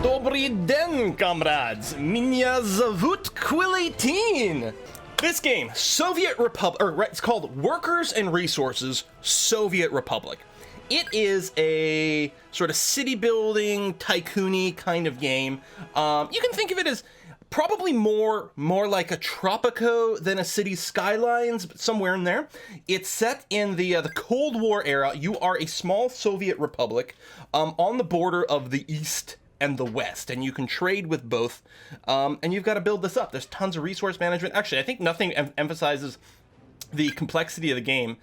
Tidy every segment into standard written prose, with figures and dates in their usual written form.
Dobry den, comrades! Меня зовут Quill18! This game, Soviet Republic, or it's called Workers and Resources, Soviet Republic. It is a sort of city building, tycoon-y kind of game. You can think of it as probably more like a Tropico than a Cities Skylines, but somewhere in there. It's set in the Cold War era. You are a small Soviet republic on the border of the East and the West, and you can trade with both, and you've got to build this up. There's tons of resource management. Actually, I think nothing emphasizes the complexity of the game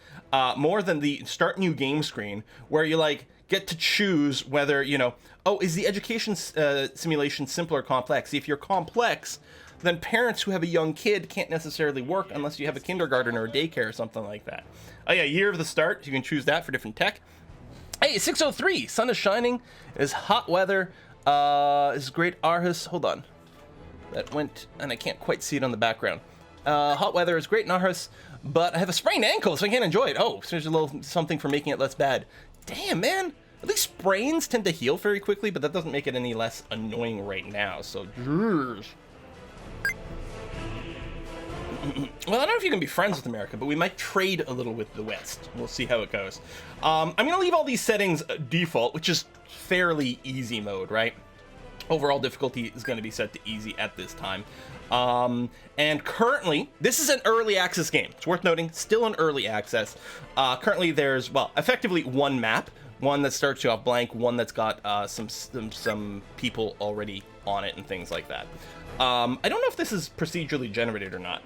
more than the start new game screen, where you like get to choose whether, you know, oh, is the education simulation simple or complex? If you're complex, then parents who have a young kid can't necessarily work unless you have a kindergarten or a daycare or something like that. Oh yeah, year of the start, you can choose that for different tech. Hey, 603, sun is shining, it is hot weather, is great Aarhus, hold on, that went, and I can't quite see it on the background. Hot weather is great in Aarhus, but I have a sprained ankle, so I can't enjoy it. Oh, so there's a little something for making it less bad. Damn, man. At least sprains tend to heal very quickly, but that doesn't make it any less annoying right now, so... Well, I don't know if you can be friends with America, but we might trade a little with the West. We'll see how it goes. I'm going to leave all these settings default, which is fairly easy mode, right? Overall difficulty is going to be set to easy at this time. And currently, this is an early access game. It's worth noting, still in early access. Currently, there's, well, effectively one map. One that starts you off blank, one that's got some people already on it and things like that. I don't know if this is procedurally generated or not.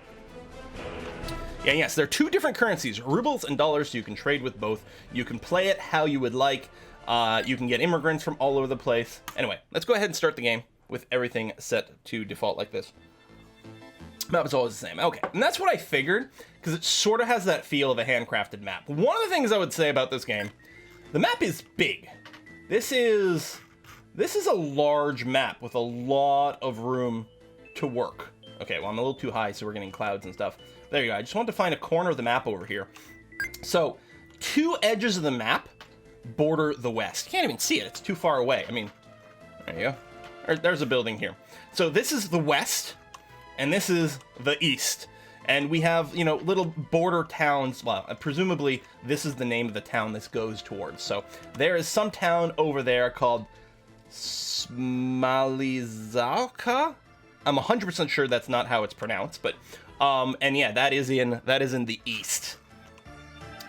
Yeah, yes, there are two different currencies, rubles and dollars, so you can trade with both. You can play it how you would like. You can get immigrants from all over the place. Anyway, let's go ahead and start the game with everything set to default like this. Map is always the same. Okay, and that's what I figured, because it sort of has that feel of a handcrafted map. One of the things I would say about this game, the map is big. This is a large map with a lot of room to work. Okay, well, I'm a little too high, so we're getting clouds and stuff. There you go. I just wanted to find a corner of the map over here. So, two edges of the map border the west. You can't even see it. It's too far away. I mean, there you go. There's a building here. So this is the west, and this is the east. And we have, you know, little border towns. Well, presumably this is the name of the town this goes towards. So there is some town over there called Smalizalka. I'm 100% sure that's not how it's pronounced, but and yeah, that is in the east.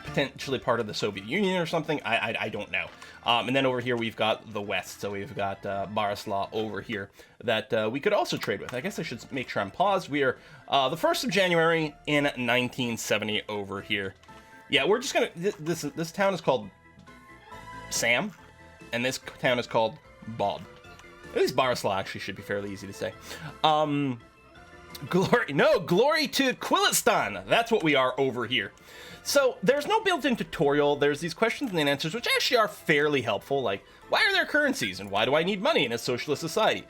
Potentially part of the Soviet Union or something. I don't know. And then over here we've got the west. So we've got Barislav over here that we could also trade with. I guess I should make sure I'm paused. We are the 1st of January in 1970 over here. Yeah, we're just gonna... This town is called Sam, and this town is called Bob. At least Barislav actually should be fairly easy to say. Glory to Quill18! That's what we are over here. So, there's no built-in tutorial. There's these questions and answers, which actually are fairly helpful. Like, why are there currencies, and why do I need money in a socialist society?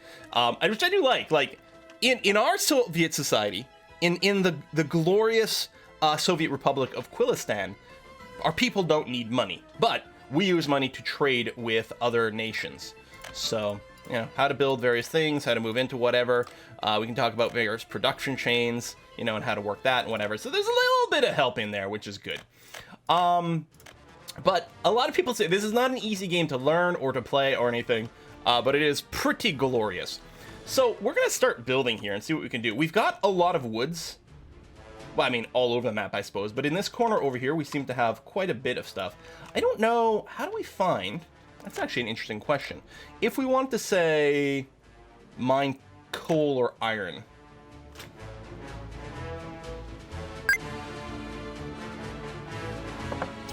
Which I do like. Like, in our Soviet society, in the glorious Soviet Republic of Quill18, our people don't need money. But we use money to trade with other nations. So, you know, how to build various things, how to move into whatever. We can talk about various production chains, you know, and how to work that and whatever. So there's a little bit of help in there, which is good. But a lot of people say this is not an easy game to learn or to play or anything, but it is pretty glorious. So we're going to start building here and see what we can do. We've got a lot of woods. Well, I mean, all over the map, I suppose. But in this corner over here, we seem to have quite a bit of stuff. I don't know, how do we find... That's actually an interesting question. If we want to say mine coal or iron.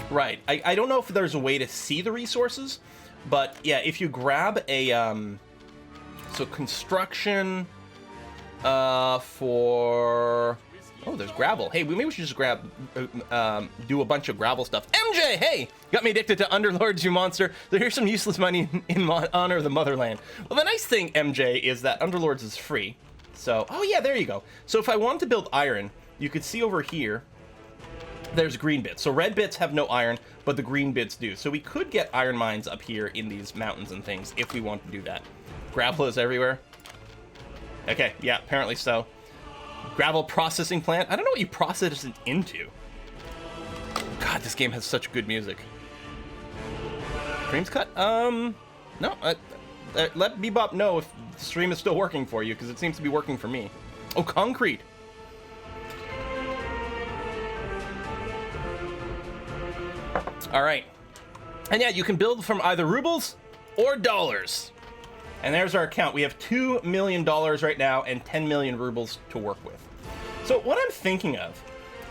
Right. I don't know if there's a way to see the resources, but yeah, if you grab a so construction for... Oh, there's gravel. Hey, maybe we should just grab, do a bunch of gravel stuff. MJ, hey! Got me addicted to Underlords, you monster. So here's some useless money in honor of the motherland. Well, the nice thing, MJ, is that Underlords is free. So, oh yeah, there you go. So if I wanted to build iron, you could see over here, there's green bits. So red bits have no iron, but the green bits do. So we could get iron mines up here in these mountains and things if we want to do that. Gravel is everywhere. Okay, yeah, apparently so. Gravel processing plant. I don't know what you process it into. God, this game has such good music. Stream's cut? No. Let Bebop know if the stream is still working for you, because it seems to be working for me. Oh, concrete. All right. And yeah, you can build from either rubles or dollars. And there's our account. We have $2 million right now and 10 million rubles to work with. So what I'm thinking of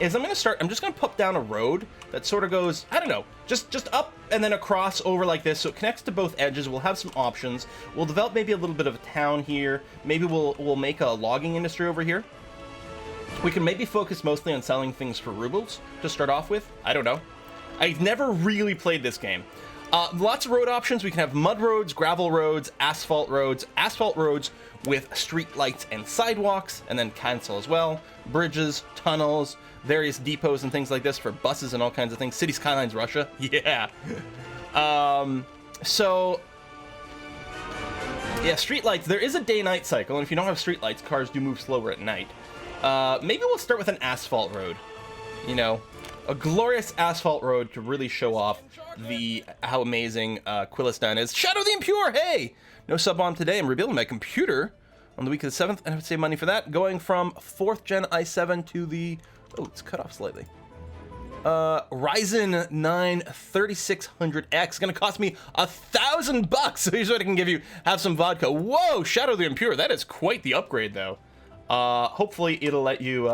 is I'm just going to put down a road that sort of goes, I don't know, just up and then across over like this. So it connects to both edges. We'll have some options. We'll develop maybe a little bit of a town here. Maybe we'll make a logging industry over here. We can maybe focus mostly on selling things for rubles to start off with. I don't know. I've never really played this game. Lots of road options. We can have mud roads, gravel roads, asphalt roads with street lights and sidewalks, and then cancel as well. Bridges, tunnels, various depots and things like this for buses and all kinds of things. City Skylines Russia. Yeah. So, yeah, street lights. There is a day-night cycle, and if you don't have street lights, cars do move slower at night. Maybe we'll start with an asphalt road. You know, a glorious asphalt road to really show off how amazing Quilistan is. Shadow the Impure, hey! No sub-bomb today. I'm rebuilding my computer on the week of the 7th, and I would save money for that. Going from 4th gen i7 to the... Oh, it's cut off slightly. Ryzen 9 3600X. Gonna cost me $1,000. So here's what I can give you. Have some vodka. Whoa, Shadow the Impure. That is quite the upgrade, though. Hopefully it'll let you...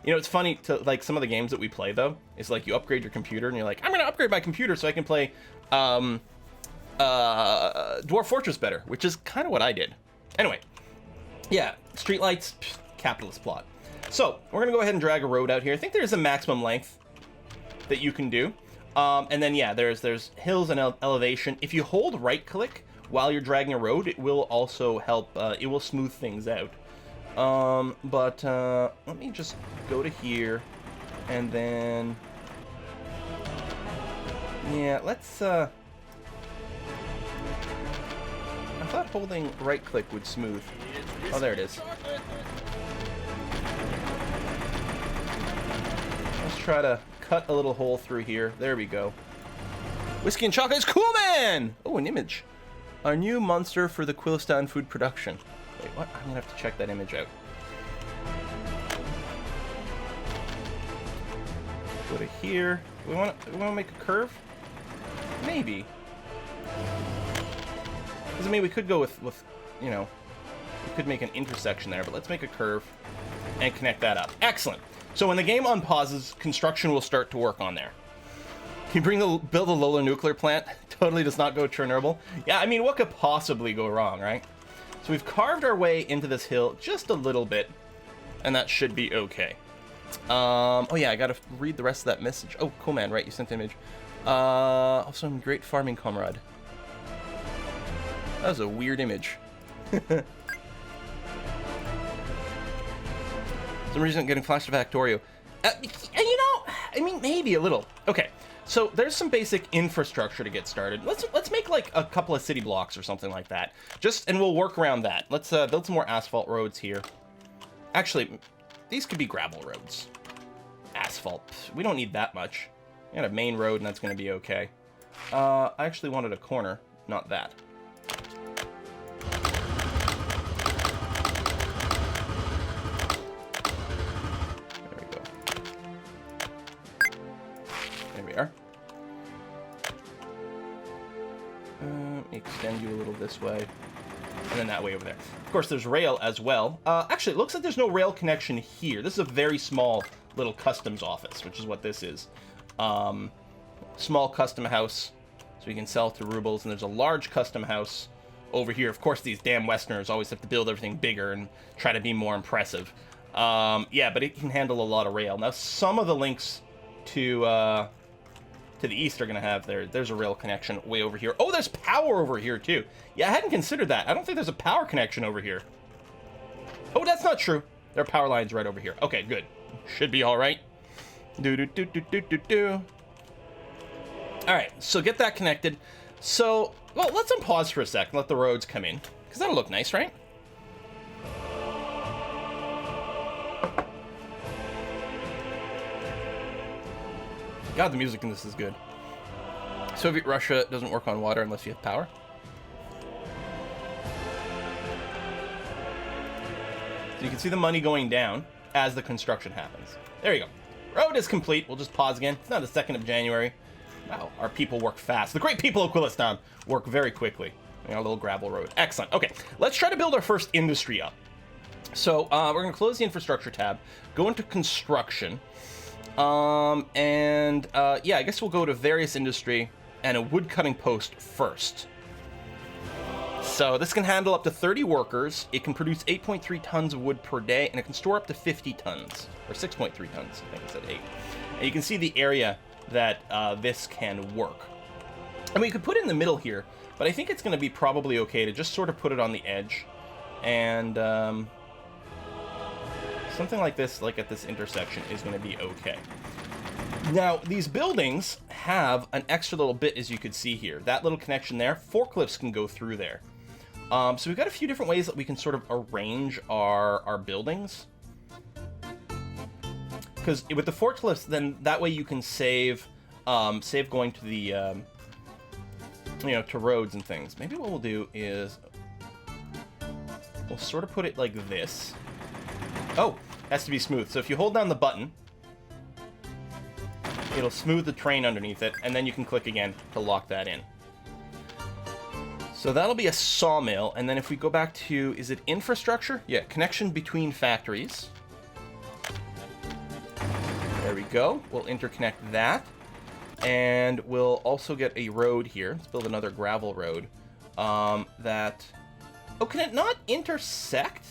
You know, it's funny to, like, some of the games that we play, though, is like you upgrade your computer and you're like, I'm gonna upgrade my computer so I can play Dwarf Fortress better, which is kind of what I did. Anyway, yeah, streetlights, capitalist plot. So we're gonna go ahead and drag a road out here. I think there's a maximum length that you can do, and then yeah, there's hills and elevation. If you hold right click while you're dragging a road, it will also help. It will smooth things out. But let me just go to here, and then yeah, let's I thought holding right click would smooth. Oh, there it is. Let's try to cut a little hole through here. There we go. Whiskey and chocolate is cool, man! Oh, an image. Our new monster for the Quilistan food production. Wait, what? I'm gonna have to check that image out. Go to here. We want to make a curve? Maybe. Because I mean, we could go with you know, we could make an intersection there, but let's make a curve and connect that up. Excellent. So when the game unpauses, construction will start to work on there. Can you build a Lola nuclear plant? Totally does not go Chernobyl. Yeah, I mean, what could possibly go wrong, right? So we've carved our way into this hill just a little bit, and that should be okay. Oh yeah, I gotta read the rest of that message. Oh, cool, man, right, you sent the image. Also, great farming comrade. That was a weird image. Some reason getting flashed to Factorio. You know, I mean, maybe a little. Okay, so there's some basic infrastructure to get started. Let's make like a couple of city blocks or something like that. And we'll work around that. Let's build some more asphalt roads here. Actually, these could be gravel roads. Asphalt, we don't need that much. We got a main road and that's gonna be okay. I actually wanted a corner, not that. There we are. Extend you a little this way, and then that way over there. Of course, there's rail as well. Actually, it looks like there's no rail connection here. This is a very small little customs office, which is what this is. Small custom house, so you can sell to rubles, and there's a large custom house over here. Of course, these damn Westerners always have to build everything bigger and try to be more impressive. Yeah, but it can handle a lot of rail. Now, some of the links to the east are going to have there's a rail connection way over here. Oh, there's power over here, too. Yeah, I hadn't considered that. I don't think there's a power connection over here. Oh, that's not true. There are power lines right over here. Okay, good. Should be all right. Do-do-do-do-do-do-do. All right, so get that connected. So, well, let's unpause for a sec and let the roads come in, because that'll look nice, right? God, the music in this is good. Soviet Russia doesn't work on water unless you have power. So you can see the money going down as the construction happens. There you go. Road is complete. We'll just pause again. It's now the 2nd of January. Wow, our people work fast. The great people of Quillistan work very quickly. Our little gravel road. Excellent. Okay, let's try to build our first industry up. So we're going to close the infrastructure tab, go into construction, yeah, I guess we'll go to various industry and a wood cutting post first. So this can handle up to 30 workers. It can produce 8.3 tons of wood per day, and it can store up to 50 tons, or 6.3 tons. I think I said 8. And you can see the area that this can work. And we could put it in the middle here, but I think it's going to be probably okay to just sort of put it on the edge. And something like this, like at this intersection, is going to be okay. Now, these buildings have an extra little bit, as you could see here. That little connection there, forklifts can go through there. So we've got a few different ways that we can sort of arrange our buildings. Because with the forklifts, then that way you can save going to the, to roads and things. Maybe what we'll do is we'll sort of put it like this. Oh, has to be smooth. So if you hold down the button, it'll smooth the terrain underneath it, and then you can click again to lock that in. So that'll be a sawmill, and then if we go back to, is it infrastructure? Yeah, connection between factories. There we go. We'll interconnect that. And we'll also get a road here. Let's build another gravel road. Oh, can it not intersect?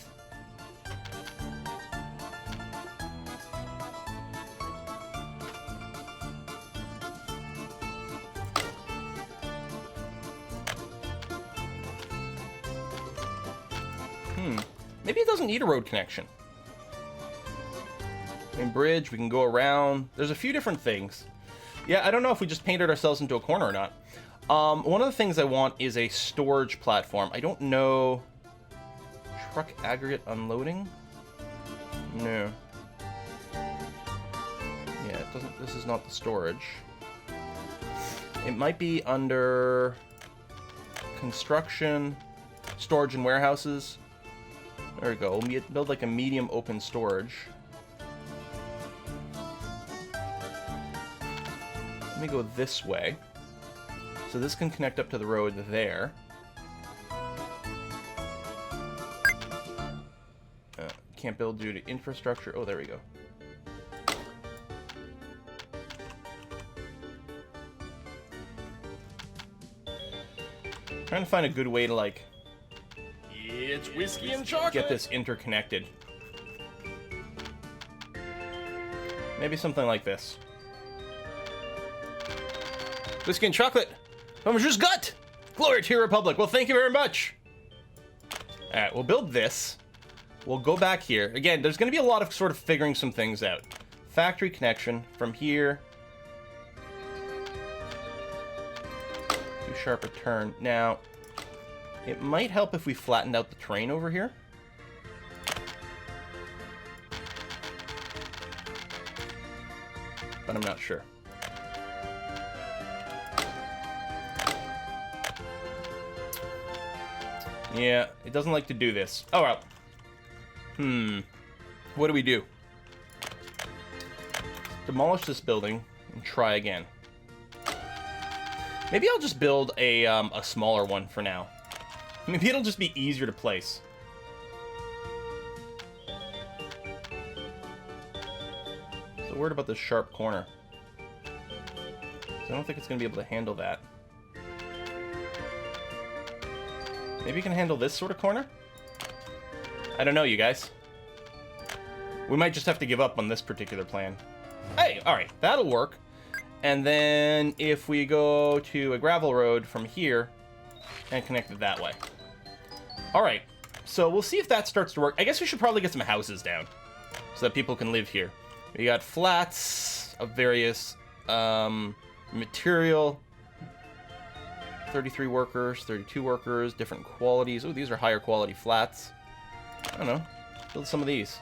Maybe it doesn't need a road connection. In bridge, we can go around. There's a few different things. Yeah, I don't know if we just painted ourselves into a corner or not. One of the things I want is a storage platform. I don't know... Truck aggregate unloading? No. Yeah, it doesn't... This is not the storage. It might be under... Construction, storage and warehouses. There we go. We'll build like a medium open storage. Let me go this way. So this can connect up to the road there. Can't build due to infrastructure. Oh, there we go. Trying to find a good way to, like... It's whiskey and chocolate! Get this interconnected. Maybe something like this. Whiskey and chocolate! From just gut! Glory to your republic! Well, thank you very much! Alright, we'll build this. We'll go back here. Again, there's going to be a lot of sort of figuring some things out. Factory connection from here. Too sharp a turn. Now, it might help if we flattened out the terrain over here. But I'm not sure. Yeah, it doesn't like to do this. Oh, well. What do we do? Demolish this building and try again. Maybe I'll just build a smaller one for now. Maybe it'll just be easier to place. So worried about this sharp corner. So I don't think it's going to be able to handle that. Maybe you can handle this sort of corner? I don't know, you guys. We might just have to give up on this particular plan. Hey, alright, that'll work. And then if we go to a gravel road from here and connect it that way. Alright, so we'll see if that starts to work. I guess we should probably get some houses down so that people can live here. We got flats of various Material. 33 workers, 32 workers, different qualities. Oh, these are higher quality flats. I don't know. Build some of these.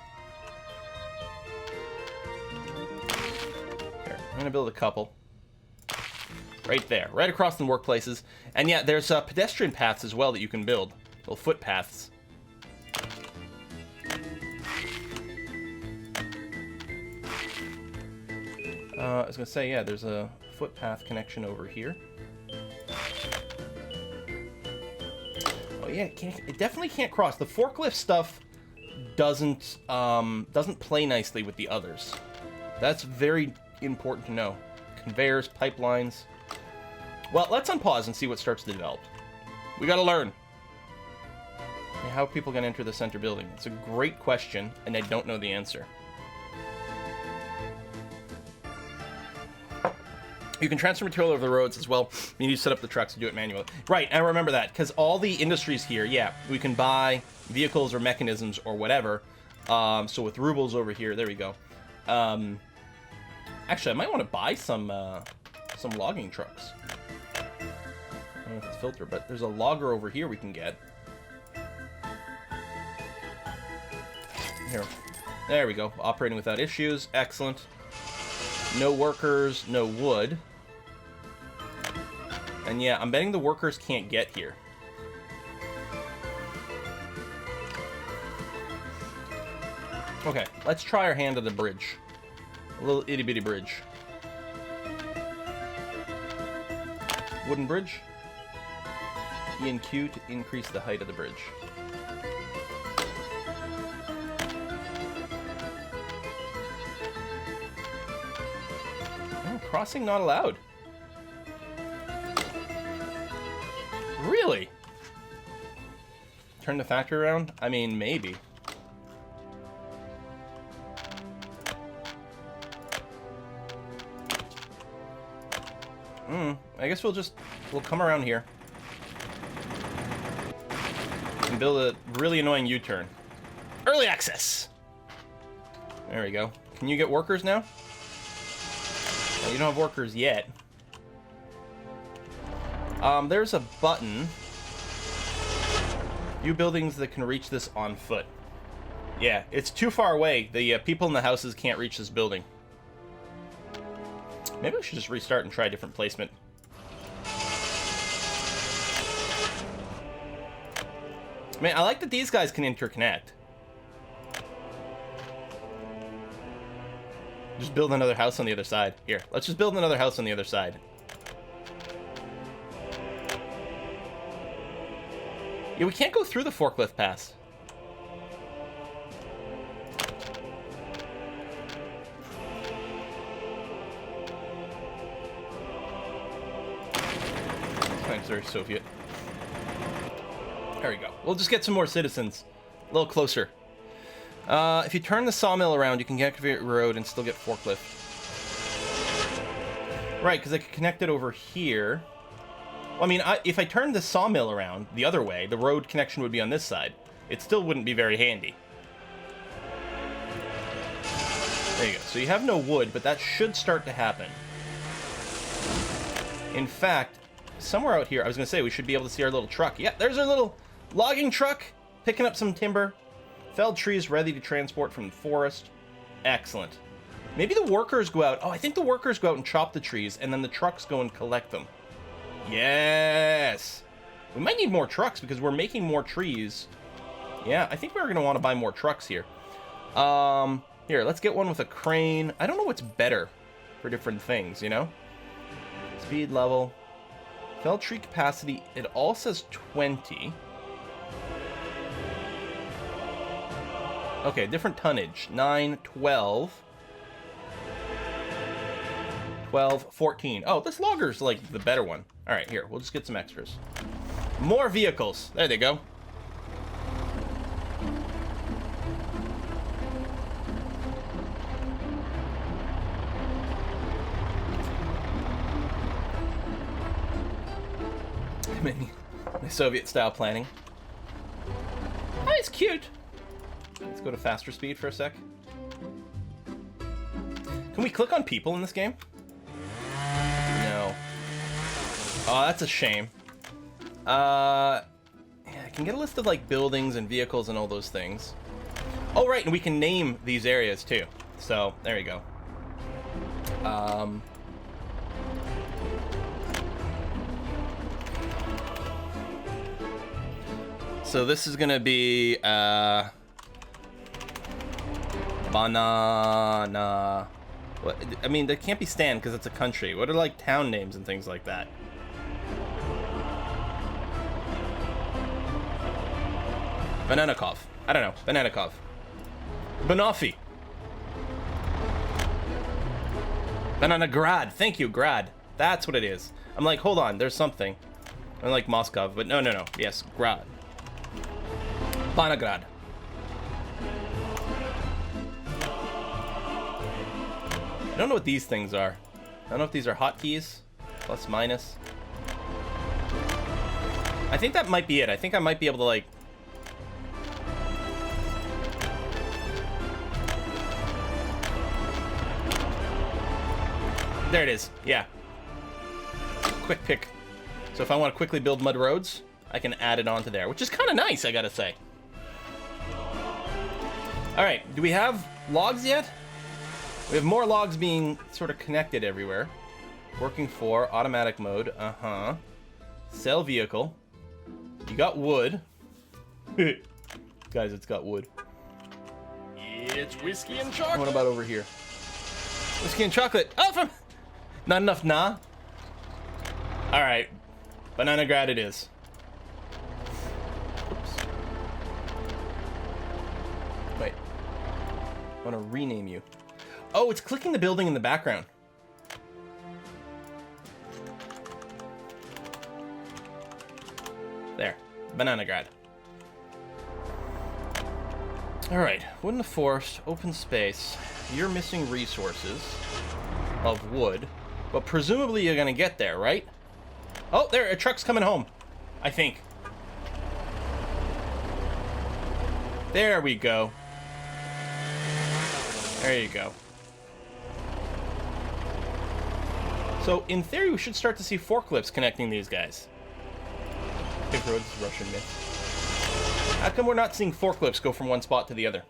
Here, I'm going to build a couple. Right there. Right across the workplaces. And yeah, there's pedestrian paths as well that you can build. Little footpaths. I was going to say, yeah, there's a footpath connection over here. Oh yeah, it definitely can't cross. The forklift stuff doesn't play nicely with the others. That's very important to know. Conveyors, pipelines. Well, let's unpause and see what starts to develop. We gotta learn. How are people gonna enter the center building? It's a great question, and I don't know the answer. You can transfer material over the roads as well. You need to set up the trucks to do it manually. Right, and remember that, because all the industries here, yeah, we can buy vehicles or mechanisms or whatever. So with rubles over here, there we go. Actually, I might want to buy some logging trucks. I don't know if it's filtered, but there's a logger over here we can get. Here. There we go. Operating without issues. Excellent. No workers, no wood. And yeah, I'm betting the workers can't get here. Okay, let's try our hand at the bridge. A little itty-bitty bridge. Wooden bridge. E and Q to increase the height of the bridge. Oh, crossing not allowed. Really? Turn the factory around? I mean, maybe. I guess we'll come around here. And build a really annoying U-turn. Early access! There we go. Can you get workers now? Well, you don't have workers yet. There's a button. View buildings that can reach this on foot. Yeah, it's too far away. The people in the houses can't reach this building. Maybe we should just restart and try a different placement. Man, I like that these guys can interconnect. Just build another house on the other side. Here, let's just build another house on the other side. Yeah, we can't go through the forklift pass. Thanks, very Soviet. There we go. We'll just get some more citizens. A little closer. If you turn the sawmill around, you can activate road and still get forklift. Right, because I could connect it over here. Well, I mean, if I turned the sawmill around the other way, the road connection would be on this side. It still wouldn't be very handy. There you go. So you have no wood, but that should start to happen. In fact, somewhere out here, I was going to say we should be able to see our little truck. Yeah, there's our little logging truck picking up some timber. Felled trees ready to transport from the forest. Excellent. Maybe the workers go out. Oh, I think the workers go out and chop the trees, and then the trucks go and collect them. Yes! We might need more trucks because we're making more trees. Yeah, I think we're going to want to buy more trucks here. Here, let's get one with a crane. I don't know what's better for different things, you know? Speed level. Felled tree capacity. It all says 20. Okay, different tonnage. 9, 12. 12, 14. Oh, this logger's like the better one. All right, here, we'll just get some extras. More vehicles. There they go. I mean, the Soviet-style planning. Oh, it's cute. Let's go to faster speed for a sec. Can we click on people in this game? No. Oh, that's a shame. Yeah, I can get a list of like buildings and vehicles and all those things. Oh, right, and we can name these areas too. So there you go. So this is gonna be banana. What? I mean, there can't be Stan because it's a country. What are like town names and things like that? Bananakov. I don't know. Bananakov. Banoffee. Bananagrad. Thank you, Grad. That's what it is. I'm like, hold on, there's something. I'm like Moscow, but no. Yes, Grad. Banagrad. I don't know what these things are. I don't know if these are hotkeys. Plus, minus. I think that might be it. I think I might be able to, like... There it is. Yeah. Quick pick. So if I want to quickly build mud roads, I can add it onto there, which is kind of nice, I gotta say. All right, do we have logs yet? We have more logs being sort of connected everywhere. Working for automatic mode. Uh-huh. Sell vehicle. You got wood. Guys, it's got wood. It's whiskey and chocolate. What about over here? Whiskey and chocolate. Oh, from... Not enough, nah. All right. Bananagrad it is. Oops. Wait. I want to rename you. Oh, it's clicking the building in the background. There. Bananagrad. All right. Wood in the forest, open space. You're missing resources of wood, but presumably you're gonna get there, right? Oh, there, a truck's coming home, I think. There we go. There you go. So, in theory, we should start to see forklifts connecting these guys. Big roads, Russian myth. How come we're not seeing forklifts go from one spot to the other?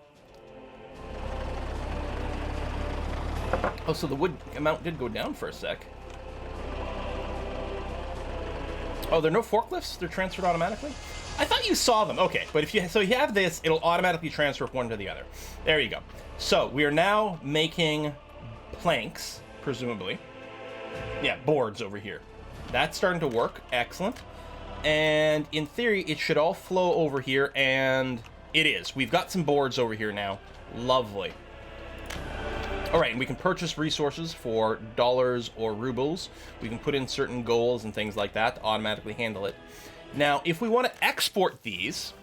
Oh, so the wood amount did go down for a sec. Oh, there are no forklifts? They're transferred automatically? I thought you saw them. Okay, but if you have this, it'll automatically transfer from one to the other. There you go. So we are now making planks, presumably. Yeah, boards over here. That's starting to work. Excellent. And in theory, it should all flow over here, and it is. We've got some boards over here now. Lovely. All right, and we can purchase resources for dollars or rubles. We can put in certain goals and things like that to automatically handle it. Now, if we want to export these,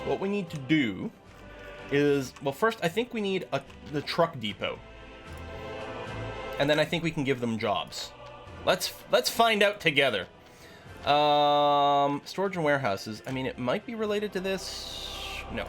what we need to do is, well, first, I think we need the truck depot. And then I think we can give them jobs. Let's find out together. Storage and warehouses. I mean, it might be related to this. No.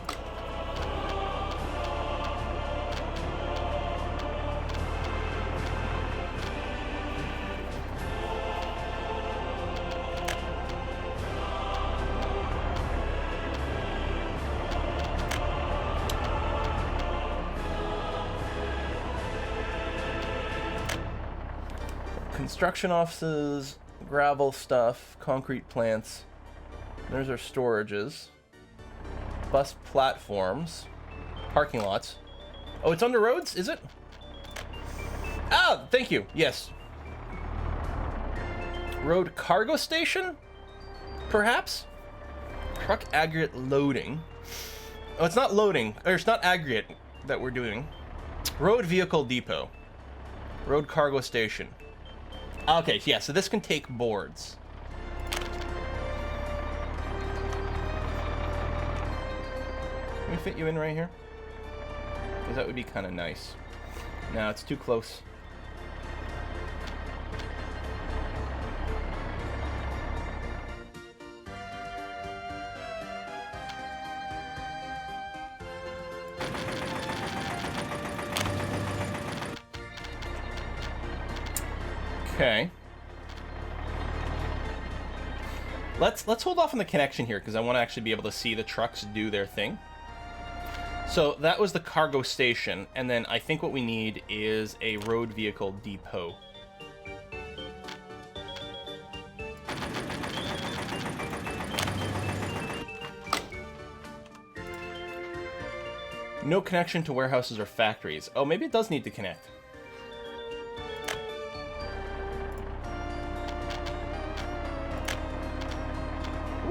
Construction offices, gravel stuff, concrete plants. There's our storages. Bus platforms. Parking lots. Oh, it's under roads, is it? Ah, thank you. Yes. Road cargo station? Perhaps? Truck aggregate loading. Oh, it's not loading. Or it's not aggregate that we're doing. Road vehicle depot. Road cargo station. Okay, yeah, so this can take boards. Can we fit you in right here? Because that would be kind of nice. No, it's too close. Okay. Let's hold off on the connection here because I want to actually be able to see the trucks do their thing. So that was the cargo station, and then I think what we need is a road vehicle depot. No connection to warehouses or factories. Oh, maybe it does need to connect.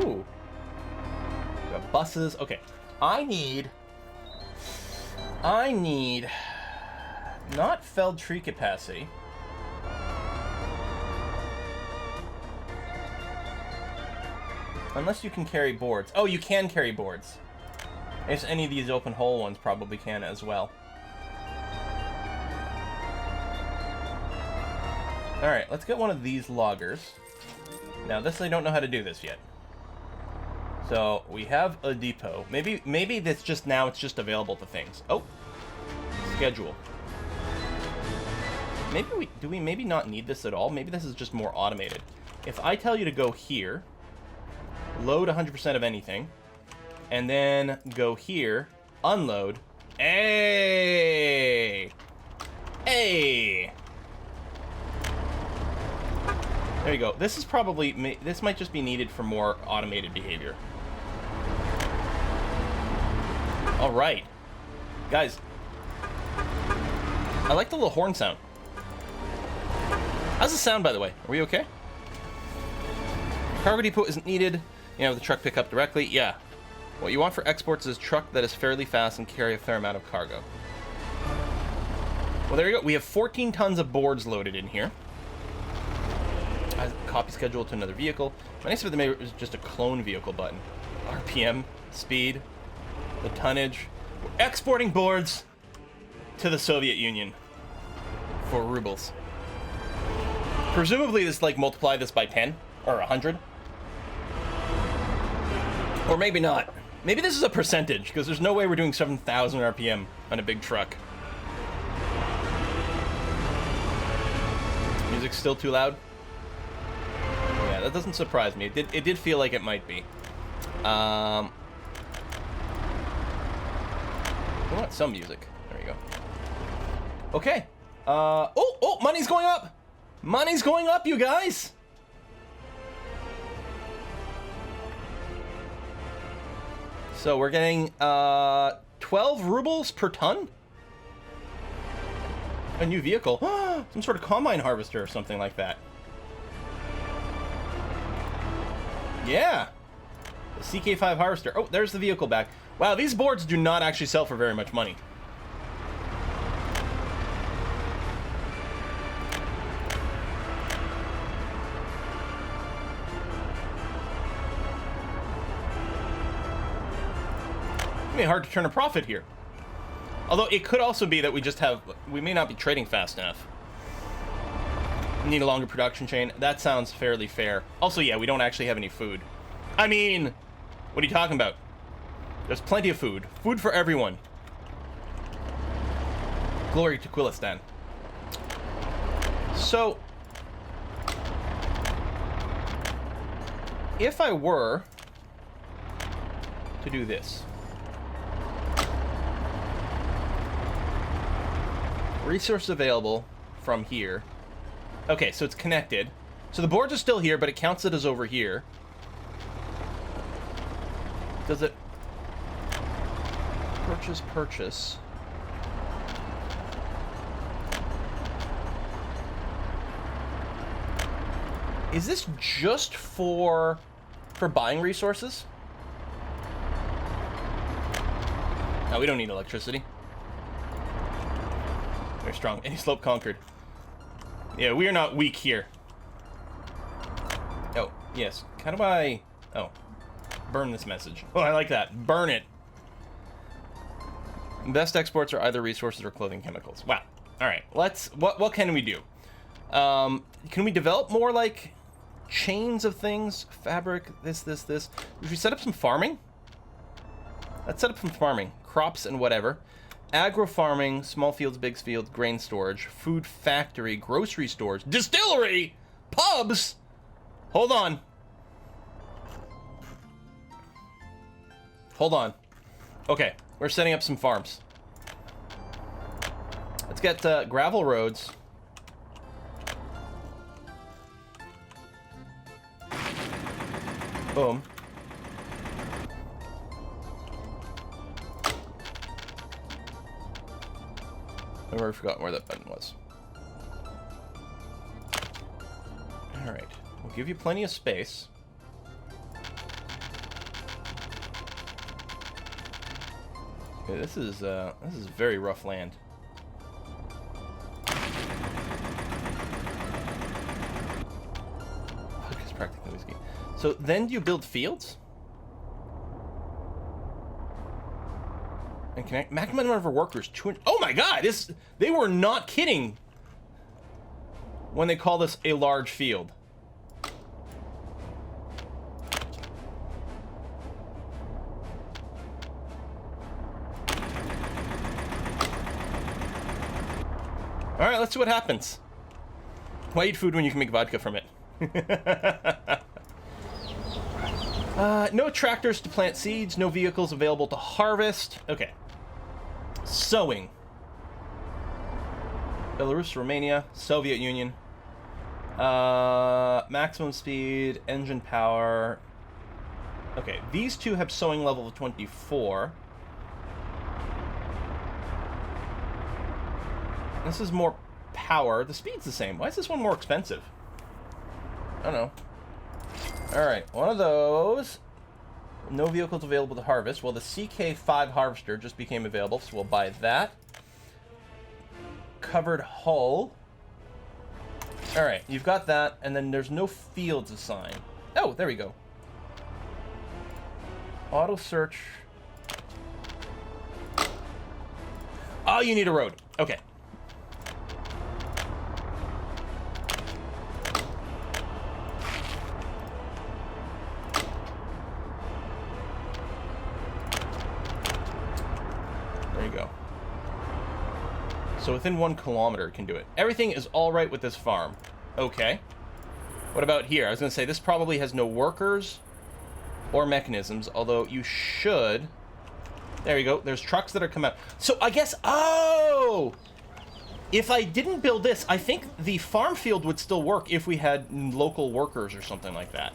Ooh. We got buses. Okay. I need not felled tree capacity. Unless you can carry boards. Oh, you can carry boards. I guess any of these open hole ones probably can as well. Alright, let's get one of these loggers. Now this, I don't know how to do this yet. So, we have a depot. Maybe that's just now, it's just available to things. Oh! Schedule. Do we maybe not need this at all? Maybe this is just more automated. If I tell you to go here, load 100% of anything, and then go here, unload. Hey! Hey! There you go. This is probably, this might just be needed for more automated behavior. All right. Guys, I like the little horn sound. How's the sound, by the way? Are we okay? Cargo depot isn't needed. You know, the truck pick up directly. Yeah. What you want for exports is a truck that is fairly fast and carry a fair amount of cargo. Well, there you go. We have 14 tons of boards loaded in here. Copy schedule to another vehicle. My next for the maybe is just a clone vehicle button. RPM, speed, the tonnage. We're exporting boards to the Soviet Union for rubles. Presumably, this multiply this by 10 or 100, or maybe not. Maybe this is a percentage, because there's no way we're doing 7,000 RPM on a big truck. Music's still too loud? Yeah, that doesn't surprise me. It did feel like it might be. I want some music. There you go. Okay. Oh, money's going up! Money's going up, you guys! So we're getting 12 rubles per ton? A new vehicle. Some sort of combine harvester or something like that. Yeah. The CK5 harvester. Oh, there's the vehicle back. Wow, these boards do not actually sell for very much money. Hard to turn a profit here. Although it could also be that we may not be trading fast enough. We need a longer production chain. That sounds fairly fair. Also, yeah, we don't actually have any food. I mean, what are you talking about? There's plenty of food. Food for everyone. Glory to Quilistan. So, if I were to do this, resource available from here. Okay, so it's connected. So the boards are still here, but it counts it as over here. Does it... Purchase. Is this just for buying resources? No, we don't need electricity. Very strong. Any slope conquered. Yeah, we are not weak here. Oh, yes. How do I... Oh. Burn this message. Oh, I like that. Burn it. Best exports are either resources or clothing chemicals. Wow. Alright, let's... What can we do? Can we develop more, chains of things? Fabric, this. Should we set up some farming? Let's set up some farming. Crops and whatever. Agro farming, small fields, big fields, grain storage, food factory, grocery stores, distillery, pubs. Hold on. hold on. Okay, we're setting up some farms. Let's get gravel roads. Boom. I've already forgotten where that button was. Alright. We'll give you plenty of space. Okay, this is very rough land. Focus practically whiskey. So then do you build fields? And connect maximum number of workers 200. Oh my god, they were not kidding when they call this a large field. All right, let's see what happens. Why eat food when you can make vodka from it? No tractors to plant seeds, no vehicles available to harvest. Okay. Sowing. Belarus, Romania, Soviet Union. Maximum speed, engine power. Okay, these two have sowing level of 24. This is more power. The speed's the same. Why is this one more expensive? I don't know. Alright, one of those. No vehicles available to harvest. Well, the CK5 harvester just became available, so we'll buy that. Covered hull. Alright, you've got that, and then there's no fields assigned. Oh, there we go. Auto search. Oh, you need a road. Okay. So within 1 kilometer it can do it. Everything is all right with this farm. Okay. What about here? I was going to say this probably has no workers or mechanisms, although you should. There you go. There's trucks that are coming out. So I guess, oh! If I didn't build this, I think the farm field would still work if we had local workers or something like that.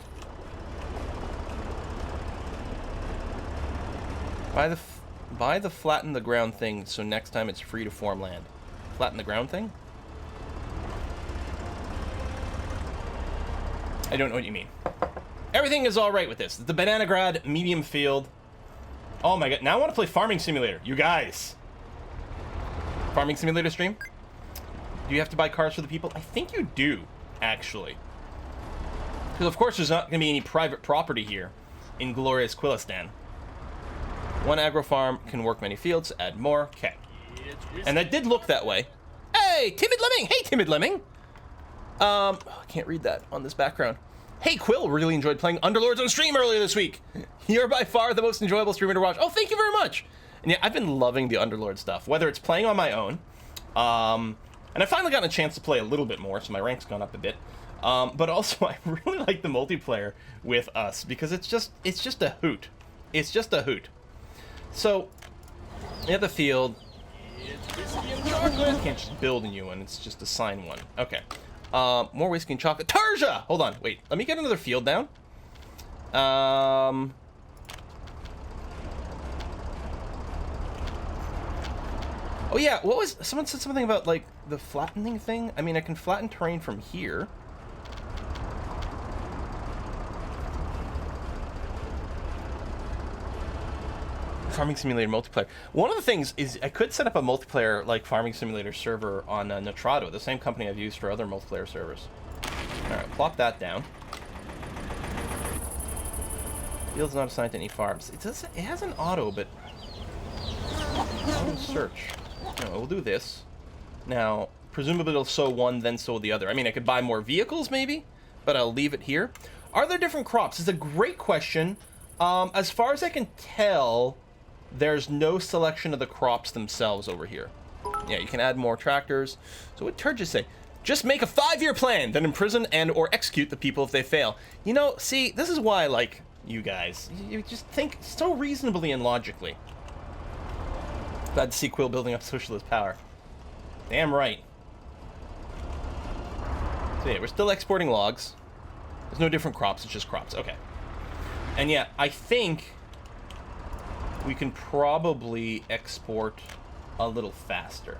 Buy the flatten the ground thing so next time it's free to farm land. Flatten the ground thing? I don't know what you mean. Everything is all right with this. The Bananagrad medium field. Oh my god, now I want to play Farming Simulator. You guys. Farming Simulator stream? Do you have to buy cars for the people? I think you do, actually. Because of course there's not going to be any private property here in glorious Quilistan. 1 agro farm can work many fields, add more. Okay. And that did look that way. Hey, Timid Lemming! Hey, Timid Lemming! I can't read that on this background. Hey, Quill, really enjoyed playing Underlords on stream earlier this week. You're by far the most enjoyable streamer to watch. Oh, thank you very much. And yeah, I've been loving the Underlord stuff, whether it's playing on my own, and I've finally gotten a chance to play a little bit more, so my rank's gone up a bit. But also, I really like the multiplayer with us because it's just a hoot. It's just a hoot. So, you have the field. You can't just build a new one, it's just assign one. Okay. More whiskey and chocolate. Tarja! Hold on, wait. Let me get another field down. Oh yeah, what was... Someone said something about, like, the flattening thing? I mean, I can flatten terrain from here. Farming Simulator multiplayer. One of the things is I could set up a multiplayer like Farming Simulator server on Nitrado, the same company I've used for other multiplayer servers. Alright, plop that down. Field's not assigned to any farms. It has an auto, but... auto search. No, we'll do this. Now, presumably it'll sow one, then sow the other. I mean, I could buy more vehicles, maybe, but I'll leave it here. Are there different crops? It's a great question. As far as I can tell... there's no selection of the crops themselves over here. Yeah, you can add more tractors. So what Turgis say? Just make a 5-year plan, then imprison and or execute the people if they fail. You know, see, this is why, like, You guys. You just think so reasonably and logically. Glad to see Quill building up socialist power. Damn right. So yeah, we're still exporting logs. There's no different crops, it's just crops. Okay. And yeah, I think we can probably export a little faster.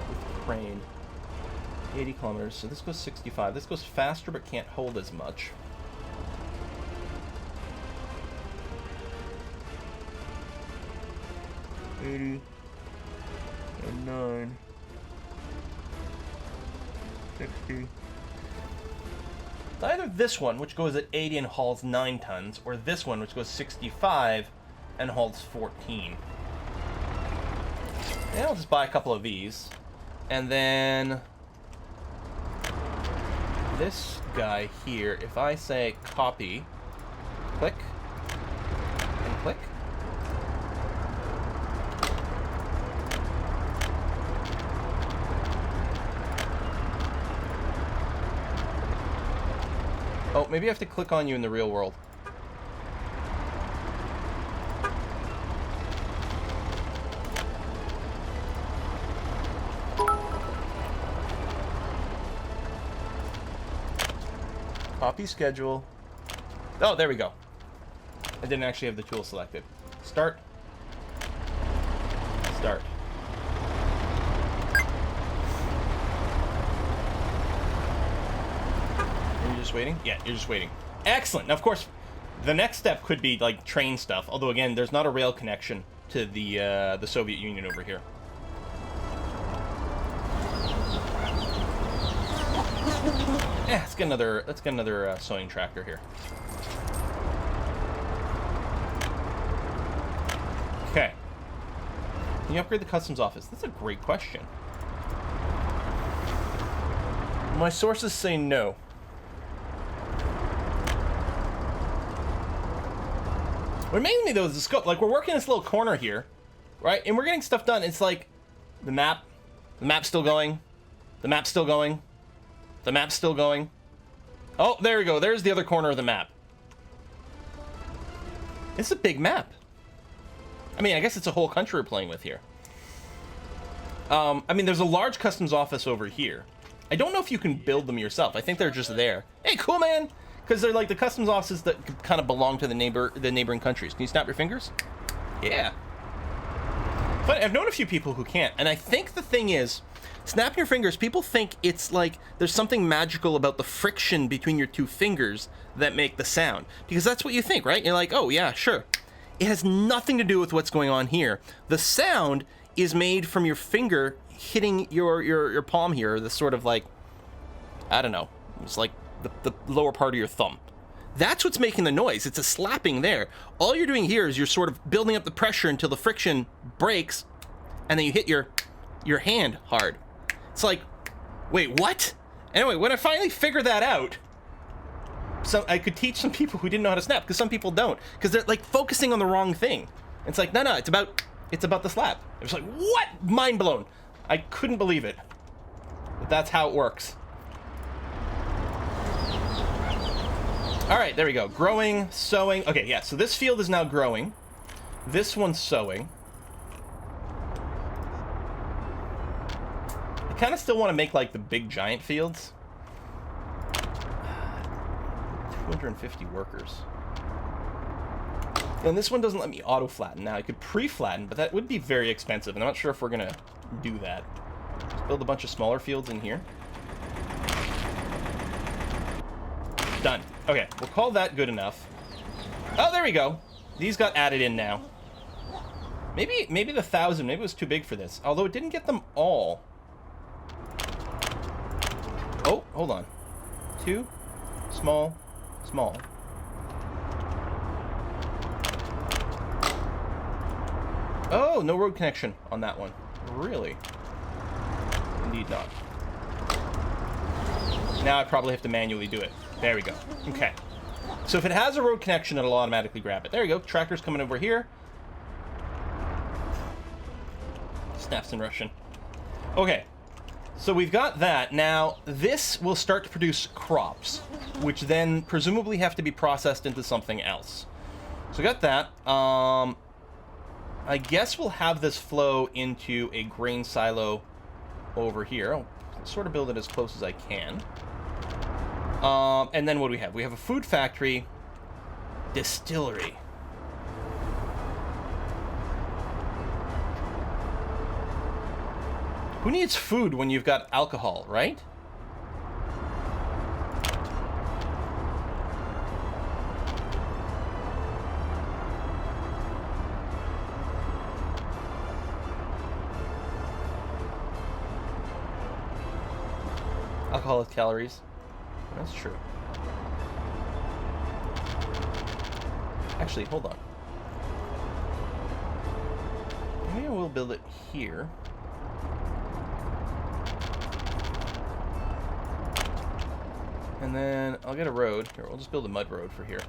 With crane. 80 kilometers, so this goes 65. This goes faster but can't hold as much. $80 and 9 60. It's either this one, which goes at 80 and hauls 9 tons, or this one, which goes 65 and hauls 14. And I'll just buy a couple of these, and then this guy here, if I say copy, click, and click. Oh, maybe I have to click on you in the real world. Copy schedule. Oh, there we go. I didn't actually have the tool selected. Start. Start. Are you just waiting? Yeah, you're just waiting. Excellent. Now, of course, the next step could be like train stuff. Although, again, there's not a rail connection to the Soviet Union over here. Yeah, let's get another sewing tractor here. Okay. Can you upgrade the customs office? That's a great question. My sources say no. What amazes me though is the scope. Like, we're working in this little corner here, right? And we're getting stuff done. It's like the map's still going, the map's still going. The map's still going. Oh, there we go. There's the other corner of the map. It's a big map. I mean, I guess it's a whole country we're playing with here. I mean, there's a large customs office over here. I don't know if you can build them yourself. I think they're just there. Hey, cool, man! Because they're like the customs offices that kind of belong to the neighboring countries. Can you snap your fingers? Yeah. But I've known a few people who can't. And I think the thing is, snapping your fingers, people think it's like there's something magical about the friction between your two fingers that make the sound. Because that's what you think, right? You're like, oh, yeah, sure. It has nothing to do with what's going on here. The sound is made from your finger hitting your palm here, the sort of like, I don't know, it's like the lower part of your thumb. That's what's making the noise. It's a slapping there. All you're doing here is you're sort of building up the pressure until the friction breaks, and then you hit your hand hard. It's like, wait, what? Anyway, when I finally figured that out, so I could teach some people who didn't know how to snap, because some people don't, because they're like focusing on the wrong thing. It's like, no, it's about the slap. It was like, what? Mind blown. I couldn't believe it. But that's how it works. All right, there we go. Growing, sowing. Okay, yeah, so this field is now growing. This one's sowing. I kind of still want to make, like, the big giant fields. 250 workers. And this one doesn't let me auto-flatten. Now, I could pre-flatten, but that would be very expensive, and I'm not sure if we're going to do that. Let's build a bunch of smaller fields in here. Done. Okay, we'll call that good enough. Oh, there we go. These got added in now. Maybe the 1,000, maybe it was too big for this. Although it didn't get them all. Oh, hold on. 2, small. Oh, no road connection on that one. Really? Indeed not. Now I probably have to manually do it. There we go. Okay. So if it has a road connection, it'll automatically grab it. There you go. Tractor's coming over here. Snaps in Russian. Okay. So we've got that. Now, this will start to produce crops, which then presumably have to be processed into something else. So we got that. I guess we'll have this flow into a grain silo over here. I'll sort of build it as close as I can. And then what do we have? We have a food factory, distillery. Who needs food when you've got alcohol, right? Alcohol with calories. That's true. Actually, hold on. Maybe I will build it here. And then I'll get a road. Here, we'll just build a mud road for here.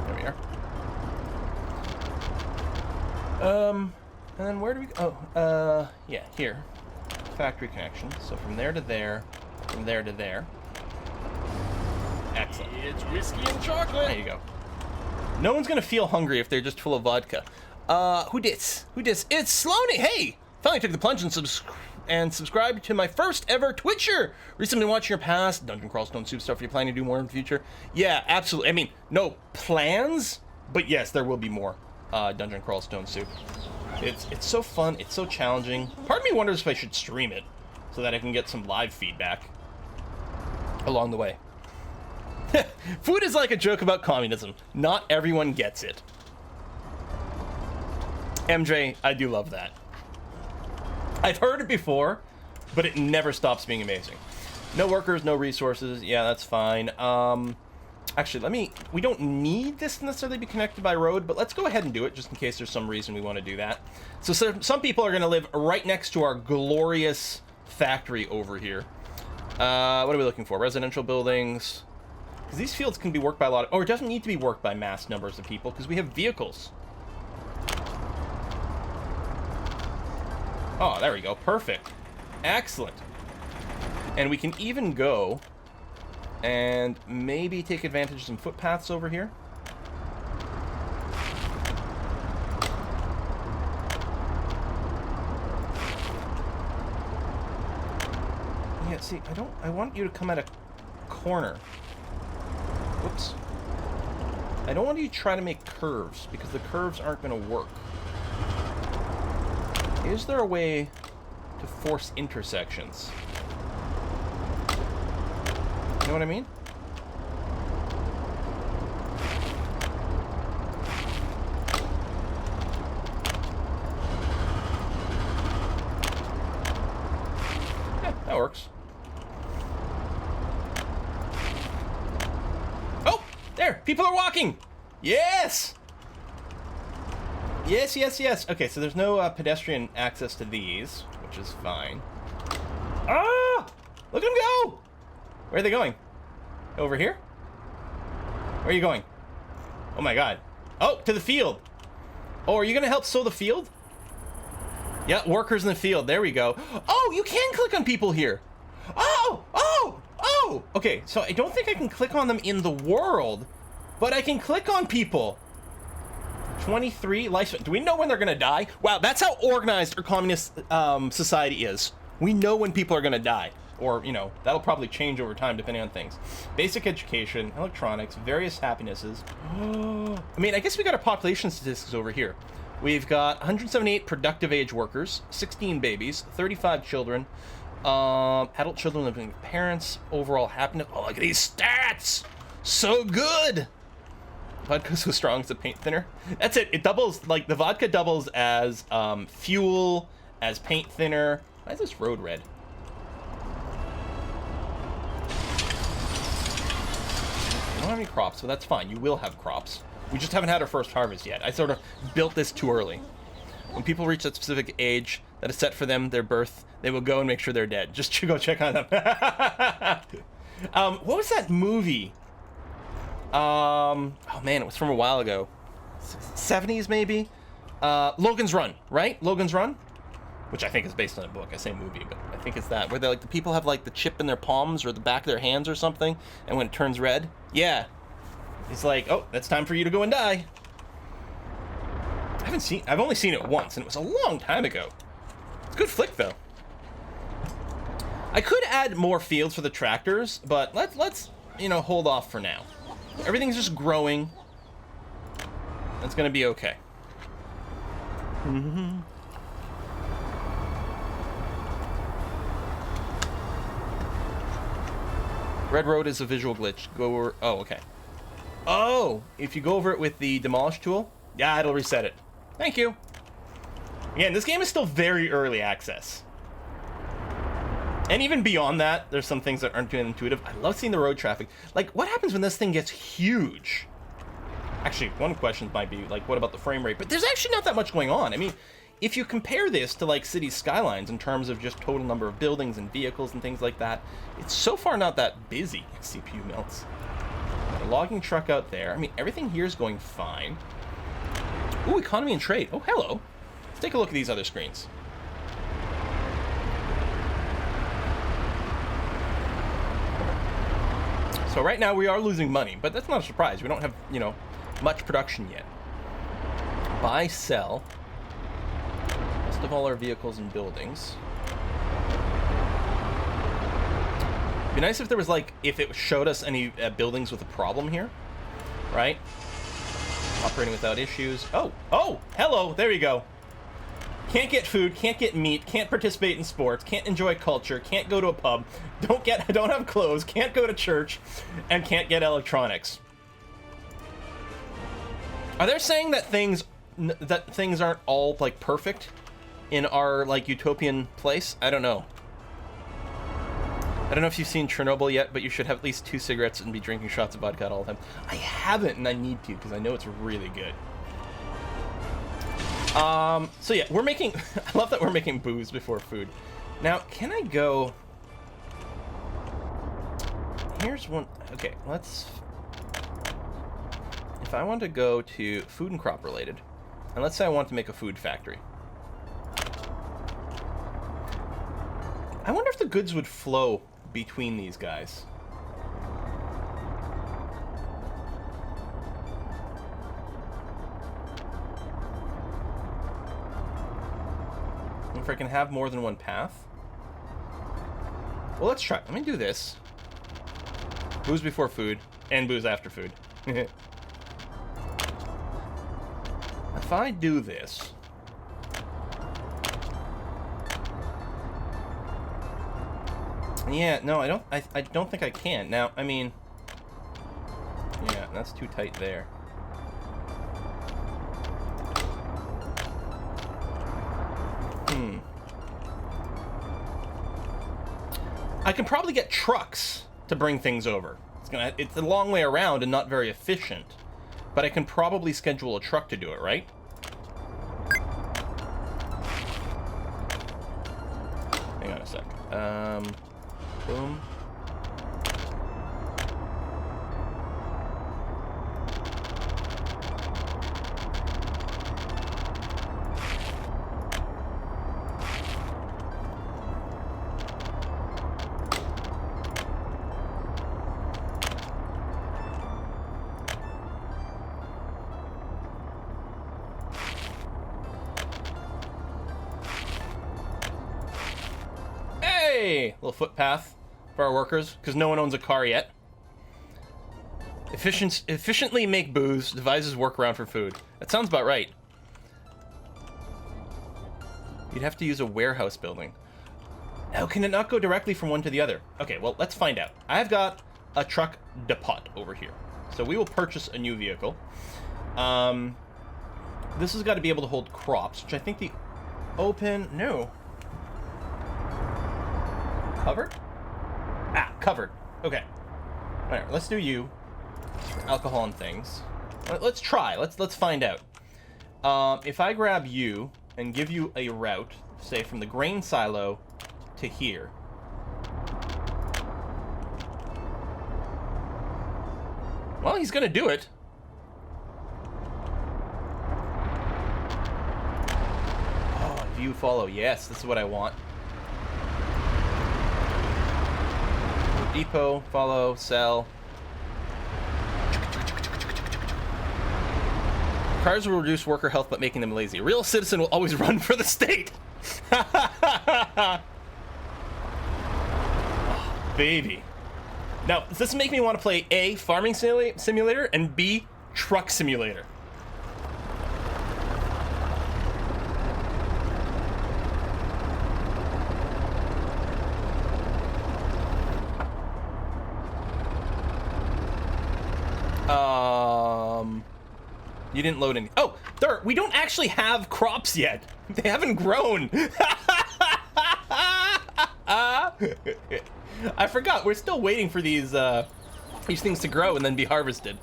There we are. And then where do we go? Oh, yeah, here. Factory connection. So from there to there. From there to there. Excellent. It's whiskey and chocolate. There you go. No one's gonna feel hungry if they're just full of vodka. Who dis? Who dis? It's Sloaney. Hey, finally took the plunge and subscribed to my first ever Twitcher. Recently watching your past Dungeon Crawl Stone Soup stuff. Are you planning to do more in the future? Yeah, absolutely. I mean, no plans, but yes, there will be more Dungeon Crawl Stone Soup. It's so fun. It's so challenging. Part of me wonders if I should stream it so that I can get some live feedback along the way. Food is like a joke about communism. Not everyone gets it. MJ, I do love that. I've heard it before, but it never stops being amazing. No workers, no resources. Yeah, that's fine. Actually, we don't need this to necessarily be connected by road, but let's go ahead and do it just in case there's some reason we want to do that. So some people are going to live right next to our glorious factory over here. What are we looking for? Residential buildings. Because these fields can be worked by a lot of... Or it doesn't need to be worked by mass numbers of people because we have vehicles. Oh, there we go. Perfect. Excellent. And we can even go and maybe take advantage of some footpaths over here. Yeah, see, I want you to come at a corner. Whoops. I don't want you to try to make curves, because the curves aren't going to work. Is there a way to force intersections? You know what I mean? Yeah, that works. There! People are walking! Yes! Yes, yes, yes. Okay, so there's no pedestrian access to these, which is fine. Ah! Look at them go! Where are they going? Over here? Where are you going? Oh my god. Oh, to the field! Oh, are you gonna help sow the field? Yeah, workers in the field. There we go. Oh, you can click on people here! Oh! Oh! Oh! Okay, so I don't think I can click on them in the world, but I can click on people. 23 lifespan. Do we know when they're gonna die? Wow, that's how organized our communist society is. We know when people are gonna die. Or, you know, that'll probably change over time depending on things. Basic education, electronics, various happinesses. I mean, I guess we got our population statistics over here. We've got 178 productive age workers, 16 babies, 35 children, adult children living with parents, overall happiness. Oh, look at these stats! So good! Vodka's so strong as a paint thinner. That's it. It doubles, like, the vodka doubles as fuel, as paint thinner. Why is this road red? You don't have any crops, so that's fine. You will have crops. We just haven't had our first harvest yet. I sort of built this too early. When people reach that specific age that is set for them, their birth, they will go and make sure they're dead. Just go check on them. What was that movie? Oh man, it was from a while ago. 70s maybe? Logan's Run, right? Logan's Run? Which I think is based on a book. I say movie, but I think it's that. Where they, like, the people have like the chip in their palms or the back of their hands or something, and when it turns red, yeah. It's like, oh, that's time for you to go and die. I've only seen it once, and it was a long time ago. It's a good flick, though. I could add more fields for the tractors, but let's hold off for now. Everything's just growing. It's gonna be okay. Mm-hmm. Red Road is a visual glitch. Go over... Oh, okay. Oh! If you go over it with the demolish tool, yeah, it'll reset it. Thank you. Again, this game is still very early access. And even beyond that, there's some things that aren't too intuitive. I love seeing the road traffic. Like, what happens when this thing gets huge? Actually, one question might be, like, what about the frame rate? But there's actually not that much going on. I mean, if you compare this to, like, city skylines in terms of just total number of buildings and vehicles and things like that, it's so far not that busy. CPU melts. Got a logging truck out there. I mean, everything here is going fine. Ooh, economy and trade. Oh, hello. Let's take a look at these other screens. So right now we are losing money, but that's not a surprise. We don't have, much production yet. Buy, sell. List of all our vehicles and buildings. Be nice if there was, like, if it showed us any buildings with a problem here, right? Operating without issues. Oh, hello, there you go. Can't get food, can't get meat, can't participate in sports, can't enjoy culture, can't go to a pub, don't have clothes, can't go to church, and can't get electronics. Are they saying that things aren't all, like, perfect in our, like, utopian place? I don't know. I don't know if you've seen Chernobyl yet, but you should have at least 2 cigarettes and be drinking shots of vodka all the time. I haven't, and I need to, because I know it's really good. So yeah, we're making... I love that we're making booze before food. Now, can I go... Here's one... Okay, let's... If I want to go to food and crop related, and let's say I want to make a food factory. I wonder if the goods would flow between these guys. If I can have more than one path. Well, let's try. Let me do this. Booze before food, and booze after food. If I do this... Yeah, no, I don't think I can. Now, I mean... Yeah, that's too tight there. I can probably get trucks to bring things over. It's a long way around and not very efficient. But I can probably schedule a truck to do it, right? Hang on a sec. Boom. Little footpath for our workers, because no one owns a car yet. Efficiently make booze, devises workaround for food. That sounds about right. You'd have to use a warehouse building. How can it not go directly from one to the other? Okay, well, let's find out. I've got a truck depot over here. So we will purchase a new vehicle. This has got to be able to hold crops, which I think the open... No. Covered? Ah, covered. Okay. Alright, let's do you. Alcohol and things. Let's try. Let's find out. If I grab you, and give you a route, say from the grain silo to here. Well, he's gonna do it. Oh, view follow. Yes, this is what I want. Depot, follow, sell. Cars will reduce worker health, but making them lazy. A real citizen will always run for the state. Oh, baby. Now, does this make me want to play A, farming simulator, and B, truck simulator? You didn't load any. Oh, there. We don't actually have crops yet. They haven't grown. I forgot. We're still waiting for these things to grow and then be harvested.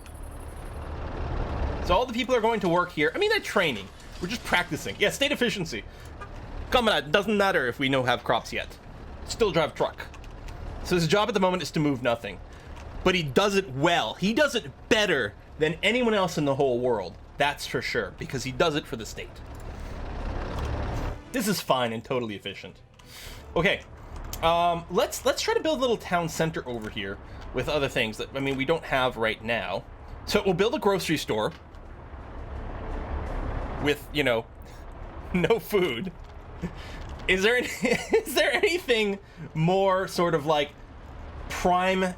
So all the people are going to work here. I mean, they're training. We're just practicing. Yeah, state efficiency. Come on, it doesn't matter if we don't have crops yet. Still drive truck. So his job at the moment is to move nothing. But he does it well. He does it better than anyone else in the whole world. That's for sure, because he does it for the state. This is fine and totally efficient. Okay, let's try to build a little town center over here with other things that, I mean, we don't have right now. So we'll build a grocery store with, you know, no food. Is there anything more sort of like prime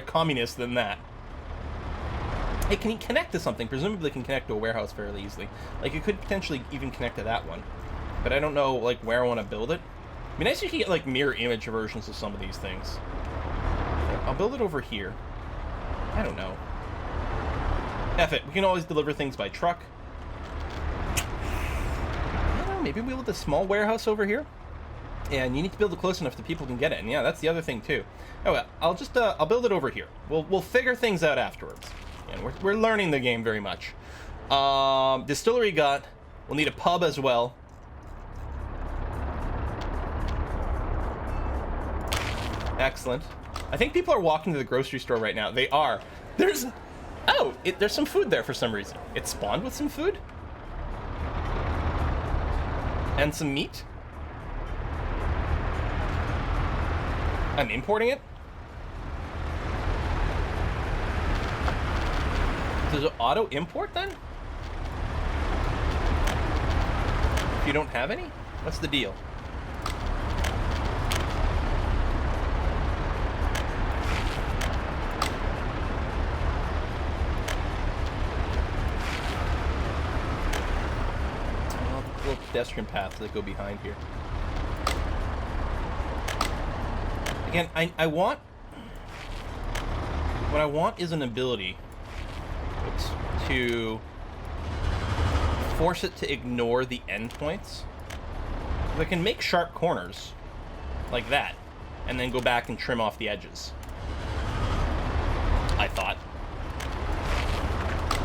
communist than that? Hey, can he connect to something? Presumably can connect to a warehouse fairly easily. Like, you could potentially even connect to that one. But I don't know, like, where I want to build it. It'd be nice if you could get, like, mirror image versions of some of these things. I'll build it over here. I don't know. F it. We can always deliver things by truck. I don't know, maybe we build a small warehouse over here? And you need to build it close enough that people can get it. And yeah, that's the other thing, too. Oh, well, I'll build it over here. We'll figure things out afterwards. And we're learning the game very much. Distillery got. We'll need a pub as well. Excellent. I think people are walking to the grocery store right now. They are. There's some food there for some reason. It spawned with some food? And some meat? I'm importing it? Does it auto import then? If you don't have any? What's the deal? Well, little pedestrian paths that go behind here. Again, I want... What I want is an ability to force it to ignore the endpoints. I can make sharp corners like that and then go back and trim off the edges. I thought.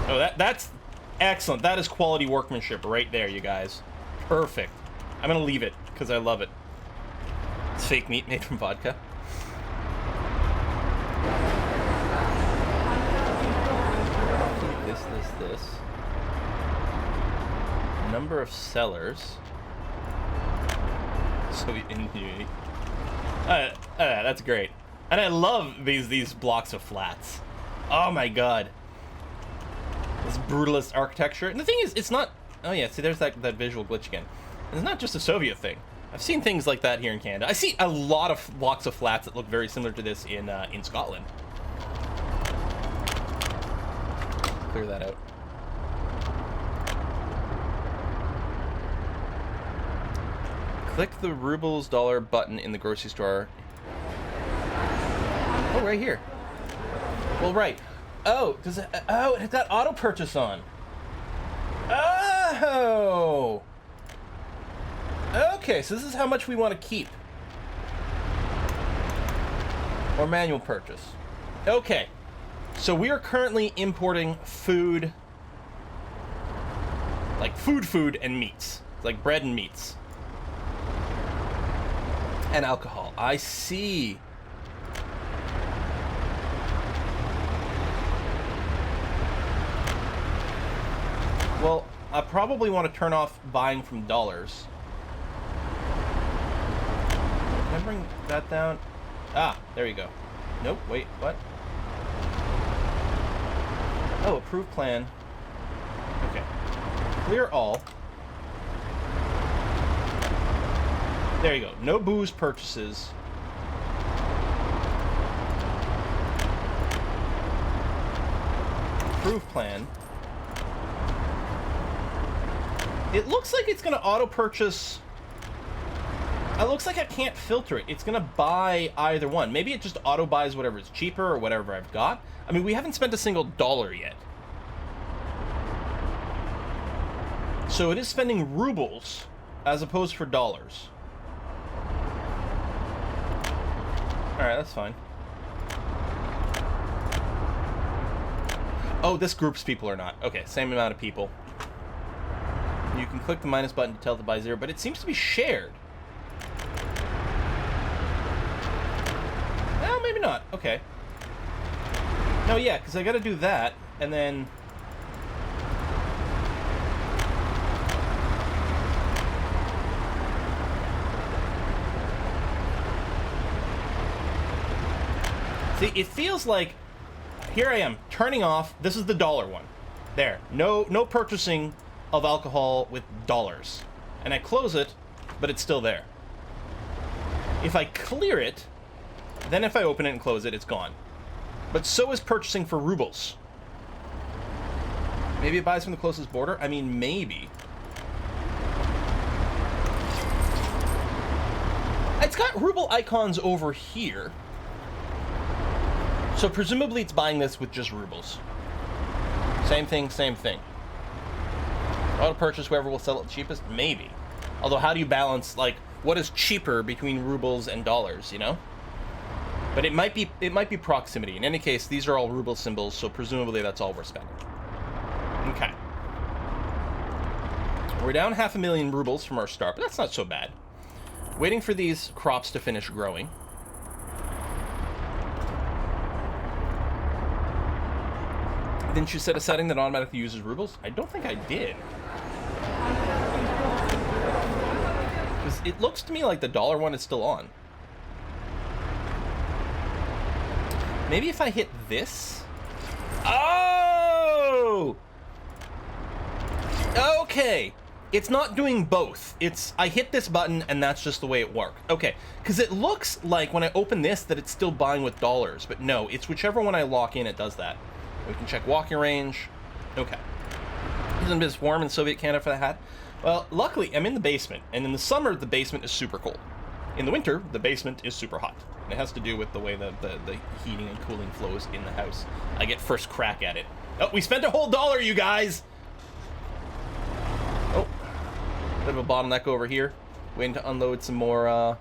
Oh, that's excellent. That is quality workmanship right there, you guys. Perfect. I'm gonna leave it because I love it. It's fake meat made from vodka. This. Number of sellers. So ingenuity. That's great. And I love these blocks of flats. Oh my god. This brutalist architecture. And the thing is, it's not... Oh yeah, see there's that visual glitch again. And it's not just a Soviet thing. I've seen things like that here in Canada. I see a lot of blocks of flats that look very similar to this in Scotland. Clear that out. Click the rubles dollar button in the grocery store. Oh, right here. Well, right. Oh, does it? Oh, it had that auto purchase on. Oh. Okay, so this is how much we want to keep. Or manual purchase. Okay. So we are currently importing food, like food and meats. It's like bread and meats. And alcohol. I see. Well, I probably want to turn off buying from dollars. Can I bring that down? Ah, there you go. Nope, wait, what? Oh, approved plan. Okay. Clear all. There you go. No booze purchases. Approved plan. It looks like it's going to auto-purchase... It looks like I can't filter it. It's going to buy either one. Maybe it just auto-buys whatever is cheaper or whatever I've got. I mean, we haven't spent a single dollar yet. So it is spending rubles as opposed for dollars. Alright, that's fine. Oh, this groups people or not. Okay, same amount of people. You can click the minus button to tell it to buy 0, but it seems to be shared. No, maybe not. Okay. No, yeah, because I gotta do that, and then... See, it feels like... Here I am, turning off... This is the dollar one. There. No purchasing of alcohol with dollars. And I close it, but it's still there. If I clear it, then if I open it and close it, it's gone. But so is purchasing for rubles. Maybe it buys from the closest border? I mean, maybe. It's got ruble icons over here. So presumably it's buying this with just rubles. Same thing, same thing. Auto purchase, whoever will sell it cheapest? Maybe. Although how do you balance, like, what is cheaper between rubles and dollars, you know? But it might be proximity. In any case, these are all ruble symbols, so presumably that's all we're spending. Okay. We're down 500,000 rubles from our start, but that's not so bad. Waiting for these crops to finish growing. Didn't you set a setting that automatically uses rubles? I don't think I did. Because it looks to me like the dollar one is still on. Maybe if I hit this? Oh! Okay. It's not doing both. I hit this button and that's just the way it worked. Okay. Because it looks like when I open this that it's still buying with dollars. But no, it's whichever one I lock in, it does that. We can check walking range. Okay. Isn't this warm in Soviet Canada for the hat? Well, luckily, I'm in the basement. And in the summer, the basement is super cold. In the winter, the basement is super hot. And it has to do with the way the heating and cooling flows in the house. I get first crack at it. Oh, we spent a whole dollar, you guys! Oh. Bit of a bottleneck over here. Waiting to unload some more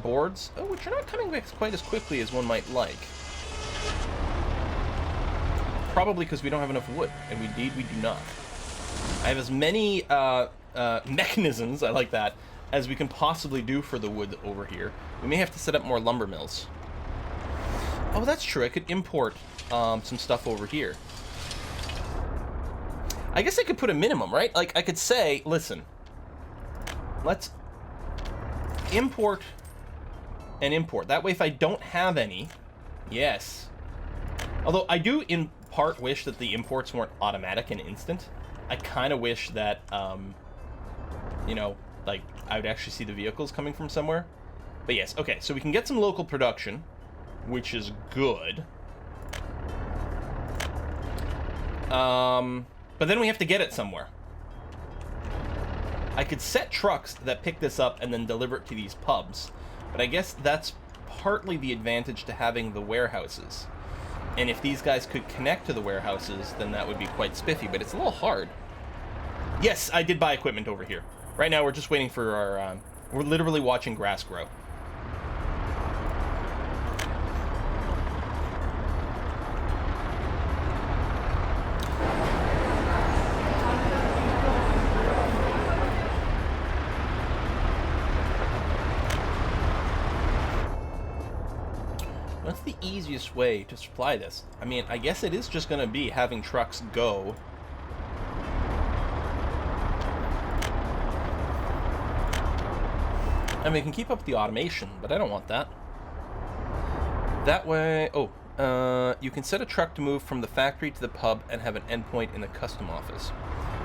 boards. Oh, which are not coming back quite as quickly as one might like. Probably because we don't have enough wood, and indeed we do not. I have as many mechanisms, I like that, as we can possibly do for the wood over here. We may have to set up more lumber mills. Oh, that's true. I could import some stuff over here. I guess I could put a minimum, right? Like, I could say, listen, let's import and import. That way, if I don't have any, yes. Although I do, in part, wish that the imports weren't automatic and instant. I kind of wish that, you know, like, I would actually see the vehicles coming from somewhere. But yes, okay, so we can get some local production, which is good. But then we have to get it somewhere. I could set trucks that pick this up and then deliver it to these pubs. But I guess that's partly the advantage to having the warehouses. And if these guys could connect to the warehouses, then that would be quite spiffy, but it's a little hard. Yes, I did buy equipment over here. Right now, we're just waiting for our... we're literally watching grass grow. What's the easiest way to supply this? I mean, I guess it is just going to be having trucks go. And we can keep up the automation, but I don't want that. That way... Oh, you can set a truck to move from the factory to the pub and have an endpoint in the custom office.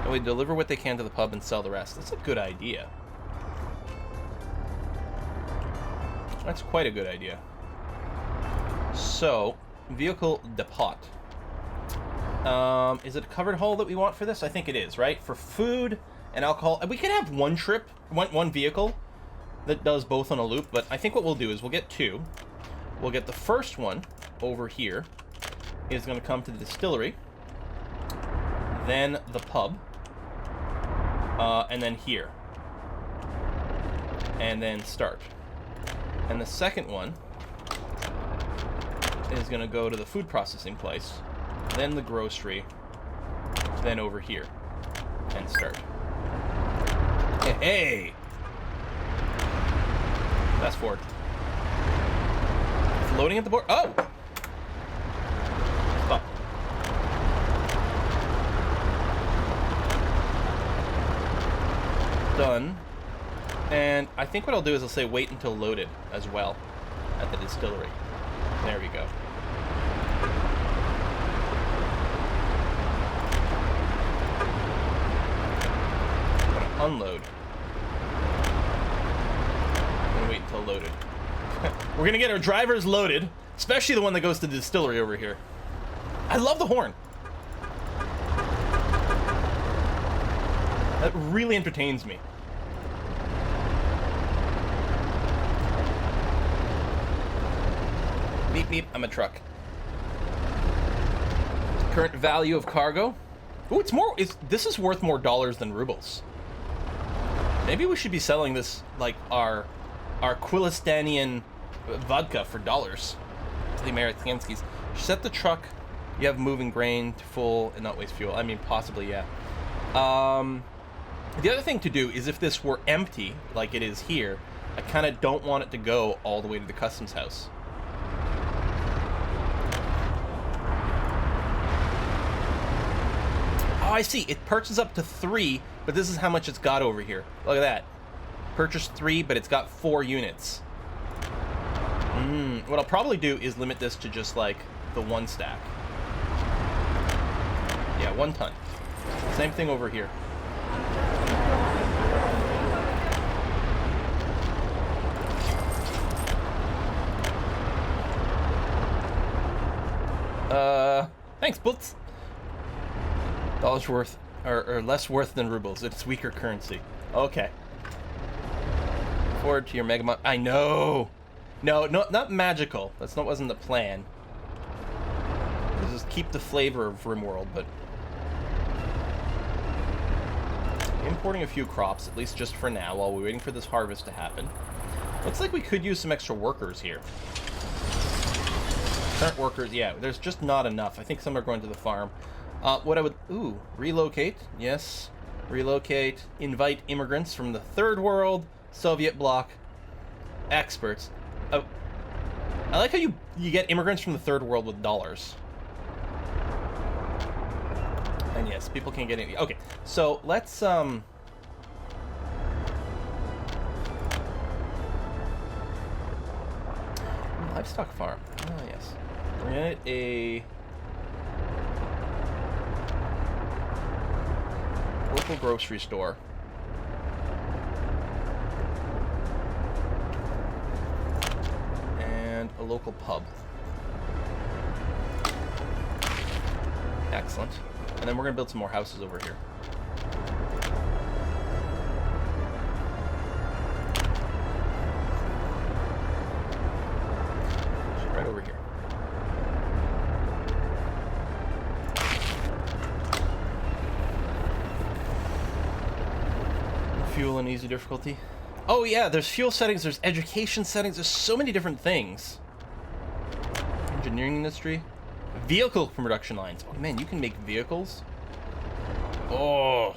And we deliver what they can to the pub and sell the rest. That's a good idea. That's quite a good idea. So, vehicle depot. Is it a covered hull that we want for this? I think it is, right? For food and alcohol. We could have one trip, one vehicle that does both on a loop, but I think what we'll do is we'll get two. We'll get the first one over here. Is going to come to the distillery. Then the pub. And then here. And then start. And the second one is going to go to the food processing place, then the grocery, then over here, and start. Hey! Fast forward. It's loading at the board. Oh! Stop. Done. And I think what I'll do is I'll say wait until loaded as well at the distillery. There we go. I'm gonna unload. And wait until loaded. We're gonna get our drivers loaded, especially the one that goes to the distillery over here. I love the horn. That really entertains me. Beep, beep, I'm a truck. Current value of cargo. Ooh, it's more, this is worth more dollars than rubles. Maybe we should be selling this, like, our Quilistanian vodka for dollars to the Americanskis. Set the truck, you have moving grain to full and not waste fuel. I mean, possibly, yeah. The other thing to do is if this were empty, like it is here, I kind of don't want it to go all the way to the customs house. Oh, I see. It purchases up to 3, but this is how much it's got over here. Look at that. Purchased 3, but it's got 4 units. What I'll probably do is limit this to just, like, the 1 stack. Yeah, 1 ton. Same thing over here. Thanks, Butz. Dollars worth, or less worth than rubles. It's weaker currency. Okay. Forward to your Megamon. I know. No, not magical. Wasn't the plan. Just keep the flavor of RimWorld, but importing a few crops, at least just for now, while we're waiting for this harvest to happen. Looks like we could use some extra workers here. Current workers, yeah, there's just not enough. I think some are going to the farm. What I would... Ooh, relocate. Yes. Relocate. Invite immigrants from the Third World, Soviet bloc, experts. Oh, I like how you get immigrants from the Third World with dollars. And yes, people can't get any... Okay, so let's... Livestock farm. Oh, yes. We're gonna get a... local grocery store. And a local pub. Excellent. And then we're gonna build some more houses over here. Right over here. Fuel and easy difficulty. Oh yeah, there's fuel settings, there's education settings, there's so many different things. Engineering industry. Vehicle production lines. Oh man, you can make vehicles. Oh.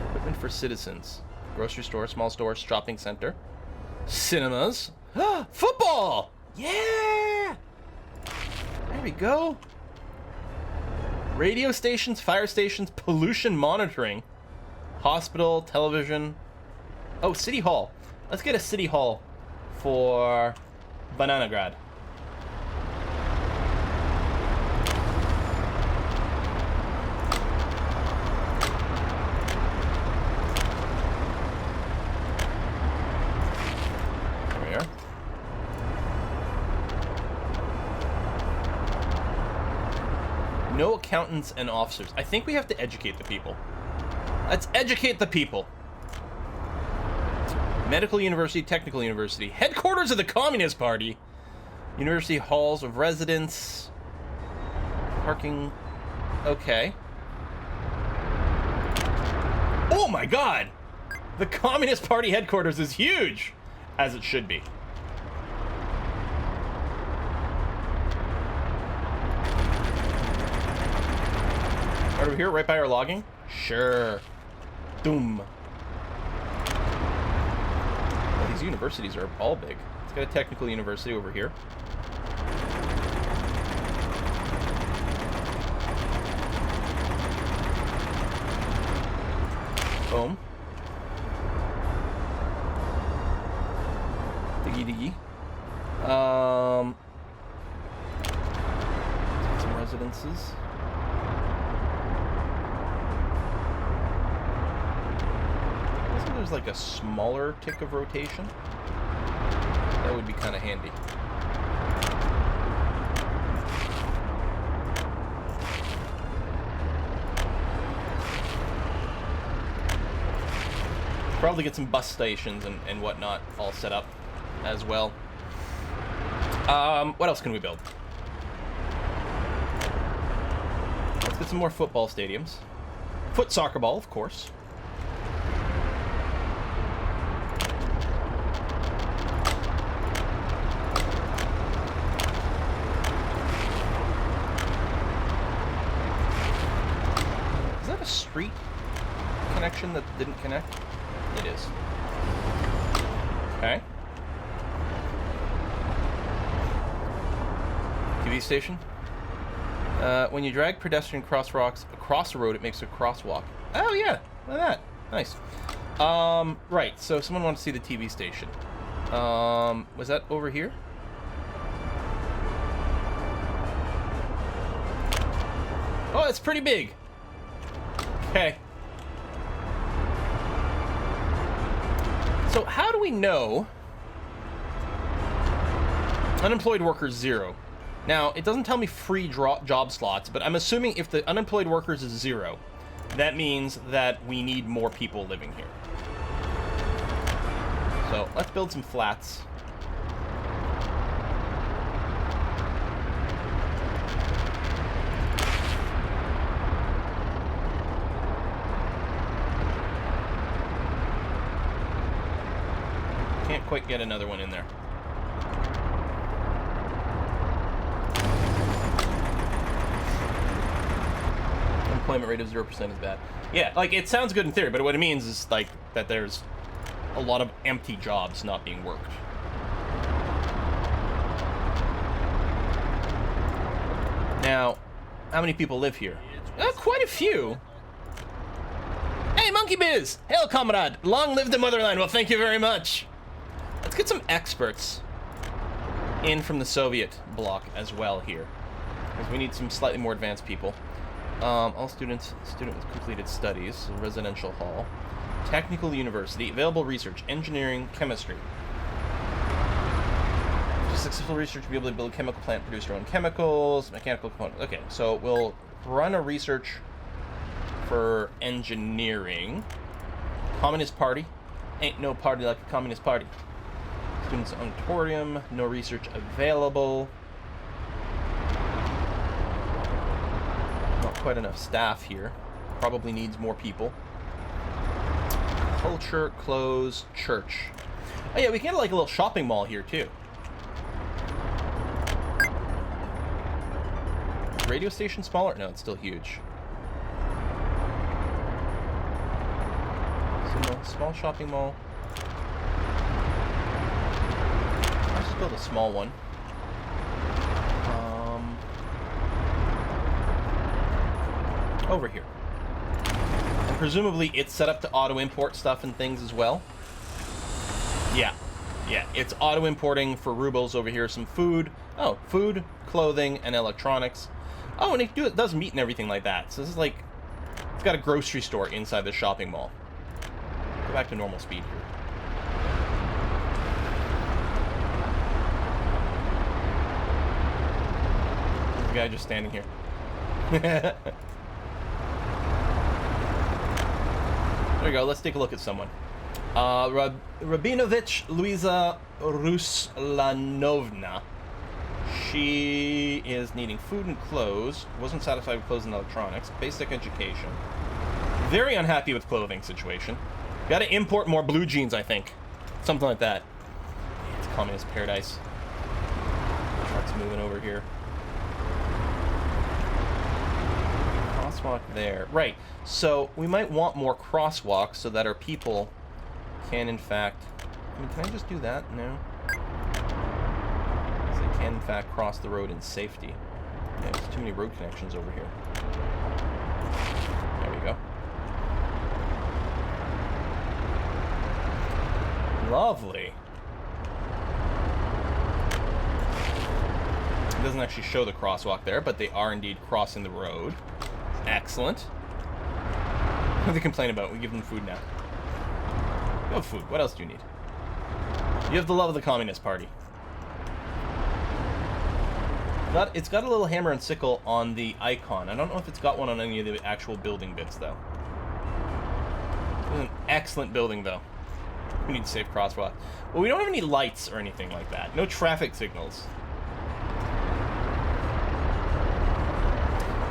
Equipment for citizens. Grocery store, small store, shopping center. Cinemas. Football! Yeah! There we go. Radio stations, fire stations, pollution monitoring, hospital, television. Oh, City Hall. Let's get a City Hall for Bananagrad. No accountants and officers. I think we have to educate the people. Let's educate the people. Medical University, Technical University, headquarters of the Communist Party, University halls of residence, parking. Okay. Oh my God! The Communist Party headquarters is huge, as it should be. Right over here, right by our logging? Sure. Doom. Well, these universities are all big. Let's get a technical university over here. Boom. Diggy diggy. Let's get some residences. There's like a smaller tick of rotation. That would be kind of handy. Probably get some bus stations and whatnot all set up as well. What else can we build? Let's get some more football stadiums. Foot soccer ball, of course. Street connection that didn't connect? It is. Okay. TV station. When you drag pedestrian crosswalks across the road, it makes a crosswalk. Oh yeah, look at that. Nice. Right, so someone wants to see the TV station. Was that over here? Oh, it's pretty big. Okay. So how do we know unemployed workers 0? Now, it doesn't tell me free job slots, but I'm assuming if the unemployed workers is 0, that means that we need more people living here. So let's build some flats. Can't quite get another one in there. Unemployment rate of 0% is bad. Yeah, like, it sounds good in theory, but what it means is, like, that there's a lot of empty jobs not being worked. Now, how many people live here? Quite a few. Hey, Monkey Biz! Hail, comrade! Long live the motherland! Well, thank you very much! Let's get some experts in from the Soviet bloc as well here, because we need some slightly more advanced people. All students, student with completed studies, residential hall, technical university, available research, engineering, chemistry. Successful research to be able to build a chemical plant, produce their own chemicals, mechanical components. Okay, so we'll run a research for engineering. Communist Party. Ain't no party like a Communist Party. Students auditorium, no research available. Not quite enough staff here. Probably needs more people. Culture, clothes, church. Oh yeah, we can get like a little shopping mall here too. Radio station smaller? No, it's still huge. So, no, small shopping mall. build a small one. Over here. And presumably it's set up to auto-import stuff and things as well. Yeah, it's auto-importing for rubles over here. Some food. Oh, food, clothing, and electronics. Oh, and it does meat and everything like that. So this is like, it's got a grocery store inside the shopping mall. Go back to normal speed here. There's a guy just standing here. There we go. Let's take a look at someone. Rabinovich Luisa Ruslanovna. She is needing food and clothes. Wasn't satisfied with clothes and electronics. Basic education. Very unhappy with clothing situation. Got to import more blue jeans, I think. Something like that. It's communist paradise. Trucks moving over here. Crosswalk there. Right. So we might want more crosswalks so that our people can, in fact... I mean, can I just do that? No. Because they can, in fact, cross the road in safety. Yeah, there's too many road connections over here. There we go. Lovely. It doesn't actually show the crosswalk there, but they are indeed crossing the road. Excellent. What do they complain about? We give them food now. You have food. What else do you need? You have the love of the Communist Party. It's got a little hammer and sickle on the icon. I don't know if it's got one on any of the actual building bits, though. It's an excellent building, though. We need safe crosswalk. Well, we don't have any lights or anything like that. No traffic signals.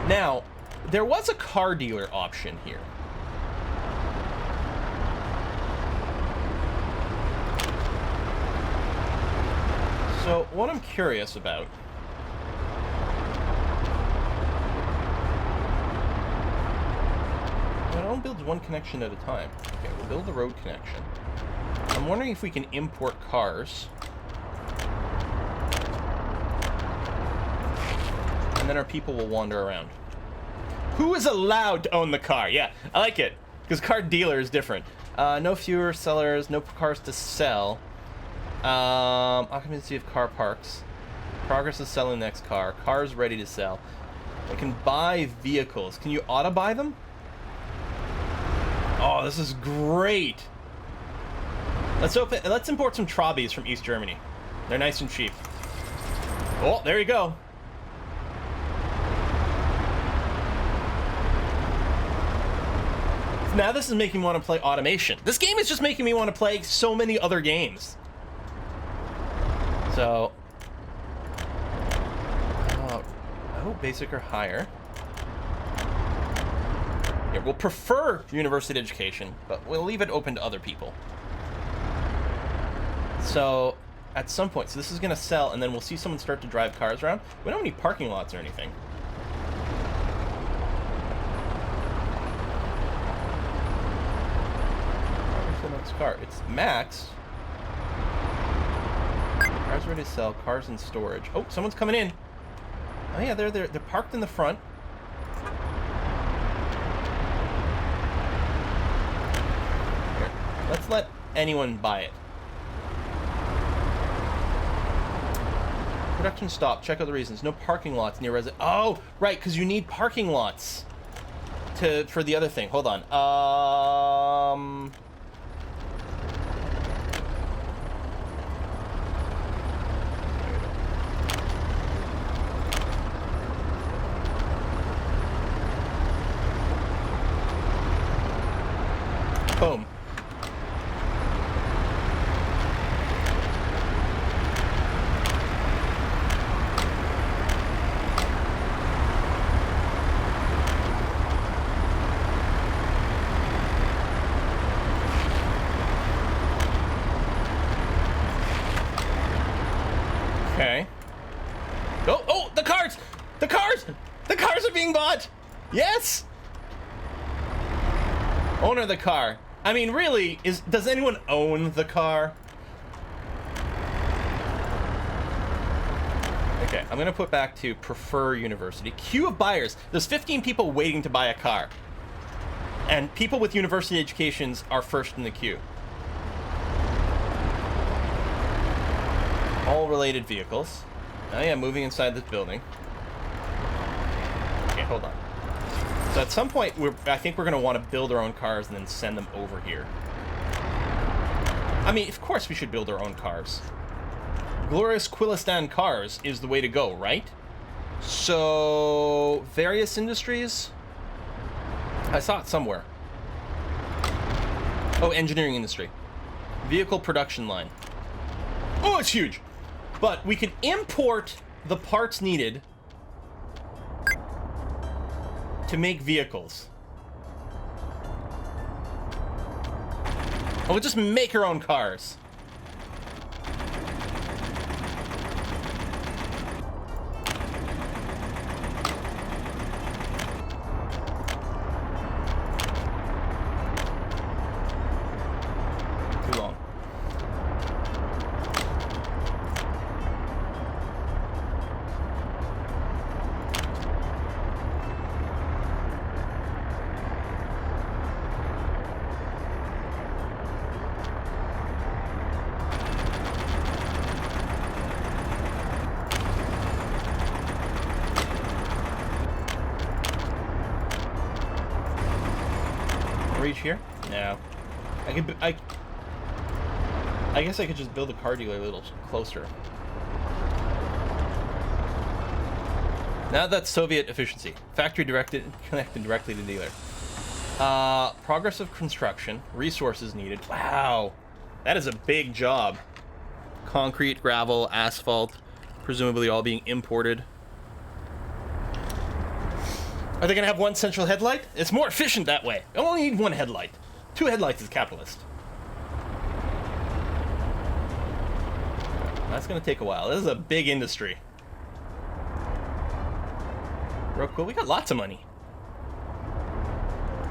Now, there was a car dealer option here. So, what I'm curious about... Well, it only builds one connection at a time. Okay, we'll build the road connection. I'm wondering if we can import cars. And then our people will wander around. Who is allowed to own the car? Yeah, I like it. Because car dealer is different. No fewer sellers, no cars to sell. Occupancy of car parks. Progress of selling the next car. Cars ready to sell. I can buy vehicles. Can you auto buy them? Oh, this is great. Let's import some Trabis from East Germany. They're nice and cheap. Oh, there you go. Now this is making me want to play automation. This game is just making me want to play so many other games. So, oh, basic or higher. Yeah, we'll prefer university education, but we'll leave it open to other people. So, at some point, so this is going to sell, and then we'll see someone start to drive cars around. We don't have any parking lots or anything. Where's the next car? It's Max. Cars ready to sell, cars in storage. Oh, someone's coming in. Oh yeah, they're parked in the front. Here, let's let anyone buy it. Production stop. Check out the reasons. No parking lots near resident. Oh, right, because you need parking lots for the other thing. Hold on. Boom. Okay. Oh, the cars! The cars! The cars are being bought! Yes! Owner of the car. I mean, really, does anyone own the car? Okay, I'm gonna put back to prefer university. Queue of buyers. There's 15 people waiting to buy a car. And people with university educations are first in the queue. All related vehicles. Oh yeah, moving inside this building. Okay, hold on. So at some point, I think we're going to want to build our own cars and then send them over here. I mean, of course we should build our own cars. Glorious Quilistan cars is the way to go, right? So, various industries? I saw it somewhere. Oh, engineering industry. Vehicle production line. Oh, it's huge! But we can import the parts needed to make vehicles. And we'll just make our own cars. Too long. Reach here? No. I guess I could just build a car dealer a little closer. Now that's Soviet efficiency. Factory connected directly to dealer. Progress of construction. Resources needed. Wow. That is a big job. Concrete, gravel, asphalt. Presumably all being imported. Are they going to have one central headlight? It's more efficient that way. I only need one headlight. 2 headlights is capitalist. That's going to take a while. This is a big industry. Real cool. We got lots of money.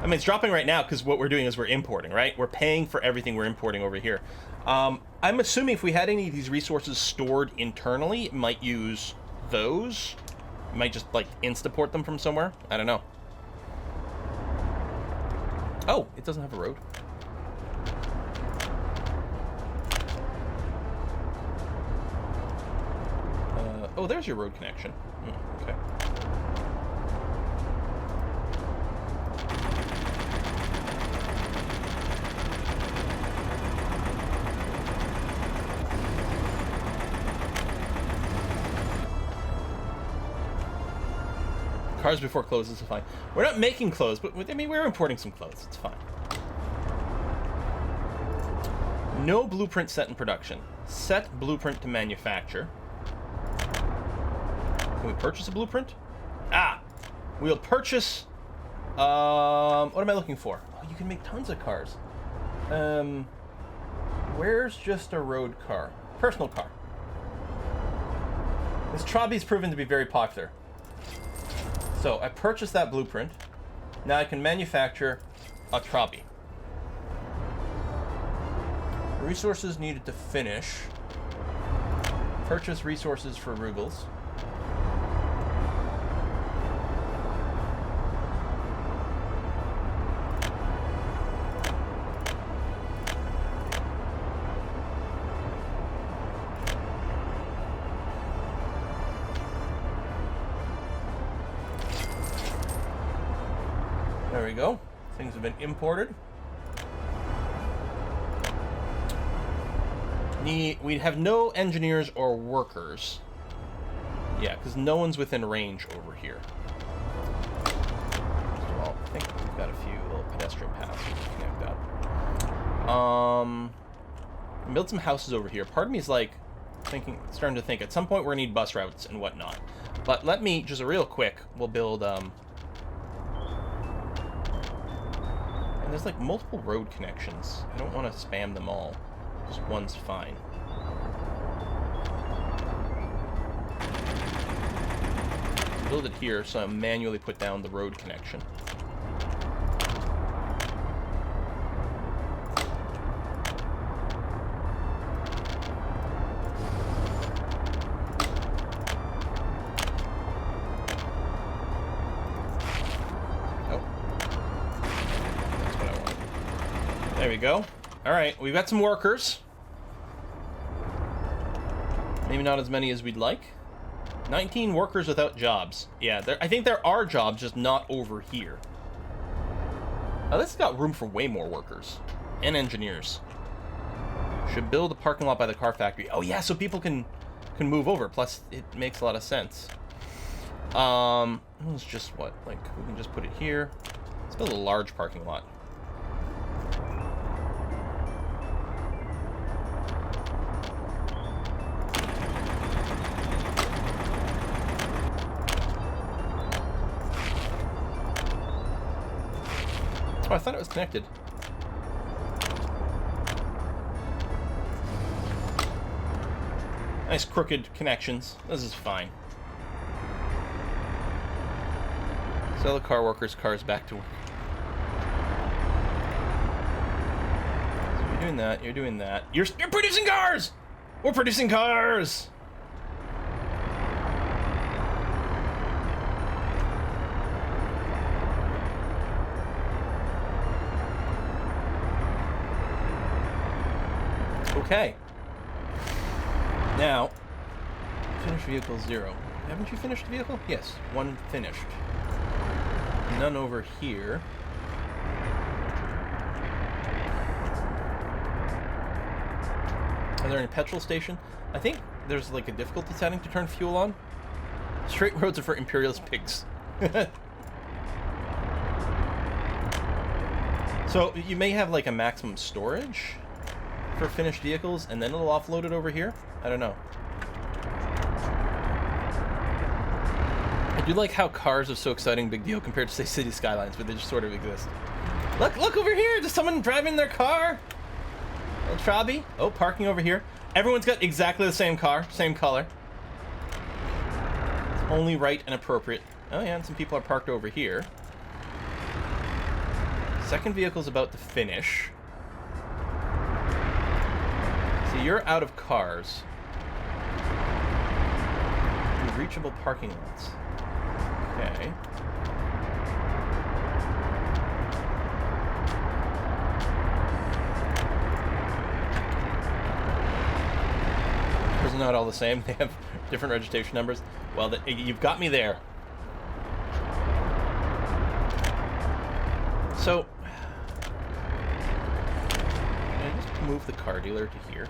I mean, it's dropping right now because what we're doing is we're importing, right? We're paying for everything we're importing over here. I'm assuming if we had any of these resources stored internally, it might use those. Might just, like, instaport them from somewhere. I don't know. Oh, it doesn't have a road. Oh, there's your road connection. Okay. Cars before clothes is fine. We're not making clothes, but I mean, we're importing some clothes. It's fine. No blueprint set in production. Set blueprint to manufacture. Can we purchase a blueprint? Ah! We'll purchase... what am I looking for? Oh, you can make tons of cars. Where's just a road car? Personal car. This Trabi's proven to be very popular. So, I purchased that blueprint. Now I can manufacture a Trabi. Resources needed to finish. Purchase resources for rubles. There we go. Things have been imported. We have no engineers or workers. Yeah, because no one's within range over here. Well, I think we've got a few little pedestrian paths we can connect up. Build some houses over here. Part of me is like starting to think at some point we're gonna need bus routes and whatnot. But let me just real quick. We'll build. And there's like multiple road connections. I don't want to spam them all. Just one's fine. Build it here, so I manually put down the road connection. we go. All right, we've got some workers. Maybe not as many as we'd like. 19 workers without jobs. Yeah, I think there are jobs, just not over here. Oh, this has got room for way more workers. And engineers. Should build a parking lot by the car factory. Oh yeah, so people can move over. Plus, it makes a lot of sense. It's just what? Like, we can just put it here. Let's build a large parking lot. Oh, I thought it was connected. Nice crooked connections. This is fine. Sell the car workers' cars back to work. So you're doing that, you're doing that. You're producing cars! We're producing cars! Okay. Now, finish vehicle 0. Haven't you finished the vehicle? Yes, 1 finished. None over here. Are there any petrol station? I think there's like a difficulty setting to turn fuel on. Straight roads are for imperialist pigs. So you may have like a maximum storage for finished vehicles, and then it'll offload it over here? I don't know. I do like how cars are so exciting, big deal, compared to, say, city skylines, but they just sort of exist. Look over here! There's someone driving their car! A Trabi. Oh, parking over here. Everyone's got exactly the same car, same color. It's only right and appropriate. Oh yeah, and some people are parked over here. Second vehicle's about to finish. So you're out of cars. Reachable parking lots. Okay. They're not all the same. They have different registration numbers. Well, you've got me there. So, can I just move the car dealer to here?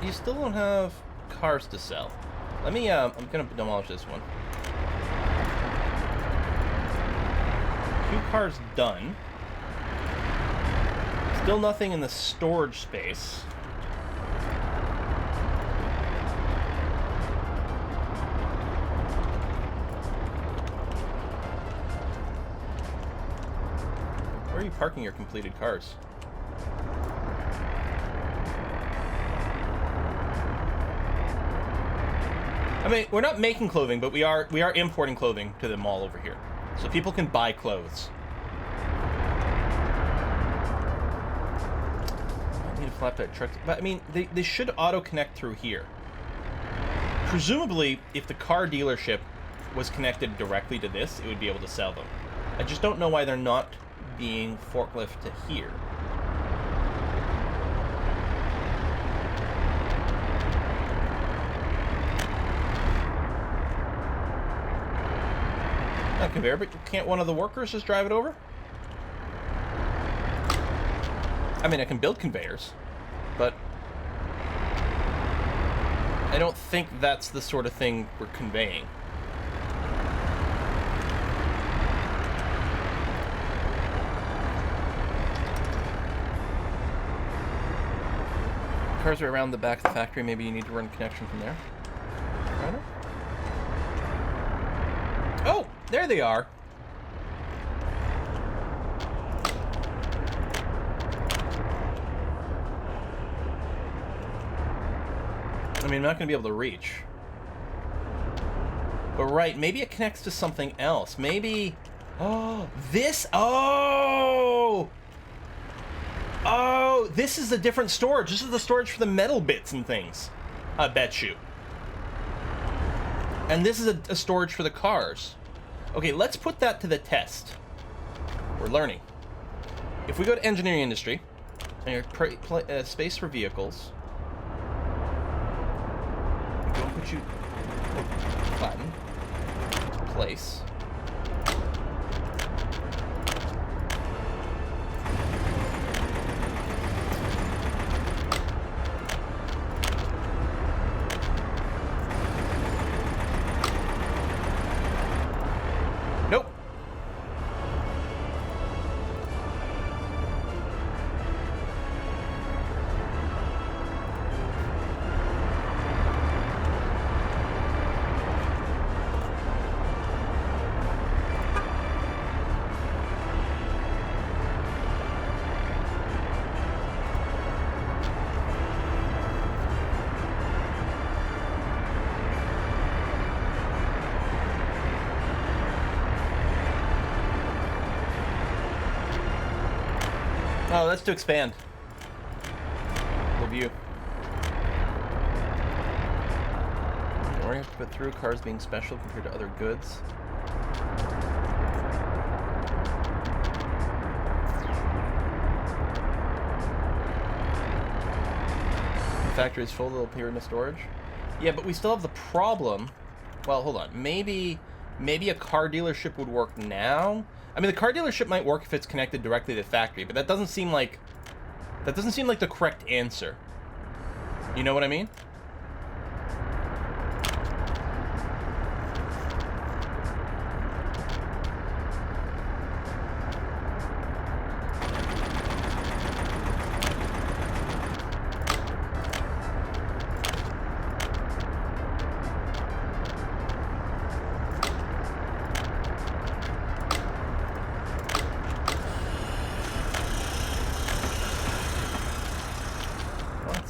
You still don't have cars to sell. Let me, I'm gonna demolish this one. 2 cars done. Still nothing in the storage space. Where are you parking your completed cars? I mean, we're not making clothing, but we are importing clothing to the mall over here. So people can buy clothes. I need a flatbed truck. But I mean, they should auto-connect through here. Presumably, if the car dealership was connected directly to this, it would be able to sell them. I just don't know why they're not being forklift to here. Not conveyor, but can't one of the workers just drive it over? I mean, I can build conveyors, but I don't think that's the sort of thing we're conveying. Cars are around the back of the factory. Maybe you need to run a connection from there. Right? Oh, there they are. I mean, I'm not going to be able to reach. But right, maybe it connects to something else. Maybe... Oh, this... Oh! Oh, this is a different storage. This is the storage for the metal bits and things. I bet you. And this is a storage for the cars. Okay, let's put that to the test. We're learning. If we go to engineering industry, and your space for vehicles, go put you button, place. Nope. Oh, that's to expand the view. Or you have to put through cars being special compared to other goods. The factory is full, it'll appear in the storage. Yeah, but we still have the problem. Well, hold on. Maybe a car dealership would work now. I mean, the car dealership might work if it's connected directly to the factory, but that doesn't seem like the correct answer. You know what I mean?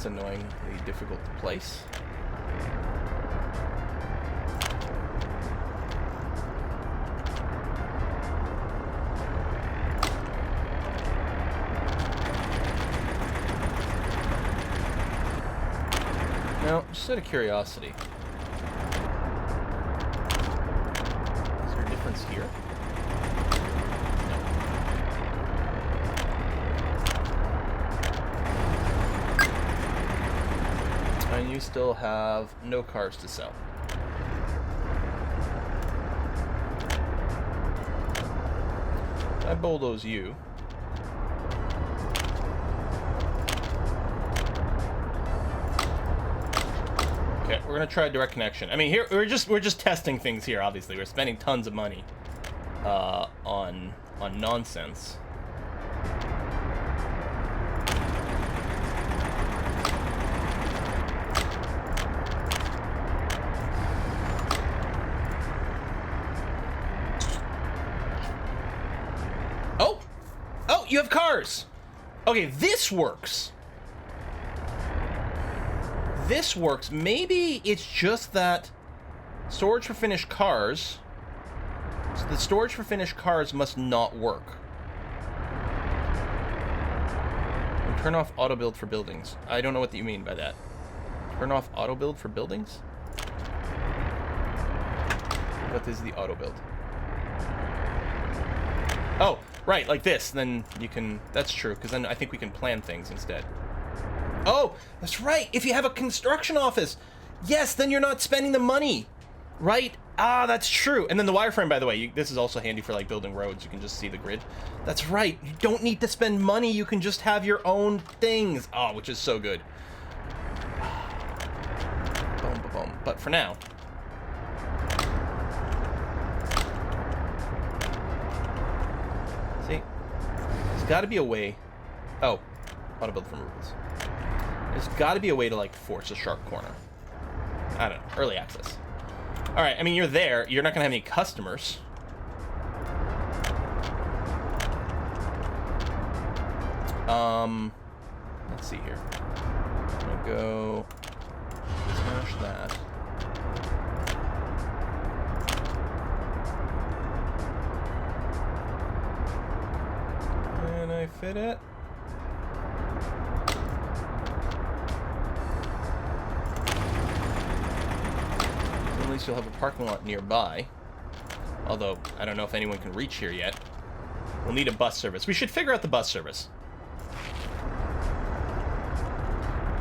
Annoyingly difficult to place. Now, just out of curiosity, is there a difference here? And you still have no cars to sell. I bulldoze you. Okay, we're gonna try direct connection. I mean, here we're just testing things here. Obviously, we're spending tons of money on nonsense. You have cars. Okay, this works. This works. Maybe it's just that storage for finished cars. So the storage for finished cars must not work. And turn off auto build for buildings. I don't know what you mean by that. Turn off auto build for buildings? What is the auto build? Oh, right, like this. Then you can... That's true, because then I think we can plan things instead. Oh, that's right. If you have a construction office, yes, then you're not spending the money, right? Ah, that's true. And then the wireframe, by the way, this is also handy for, like, building roads. You can just see the grid. That's right. You don't need to spend money. You can just have your own things. Oh, which is so good. Boom, boom, boom. But for now... See? There's got to be a way... Oh. Auto build from rules. There's got to be a way to, like, force a sharp corner. I don't know. Early access. Alright, I mean, you're there. You're not going to have any customers. Let's see here. I'm going to go... Smash that. Can I fit it? least you'll have a parking lot nearby. Although, I don't know if anyone can reach here yet. We'll need a bus service. We should figure out the bus service.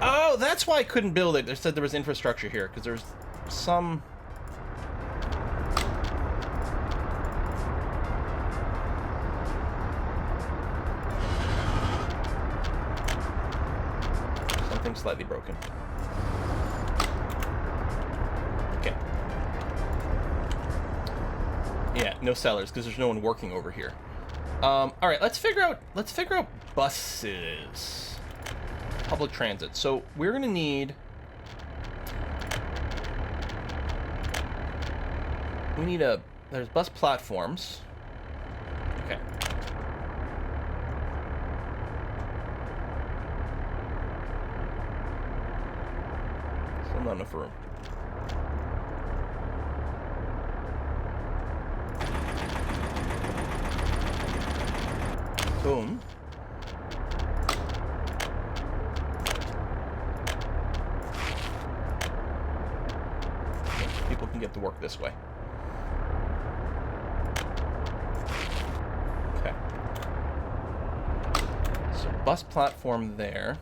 Oh, that's why I couldn't build it. They said there was infrastructure here, because there's some... something slightly broken. Okay. Yeah, no sellers, because there's no one working over here. All right, let's figure out buses. Public transit. So we're gonna need... there's bus platforms. Okay. Still not enough room. Boom. People can get to work this way. Okay. So bus platform there.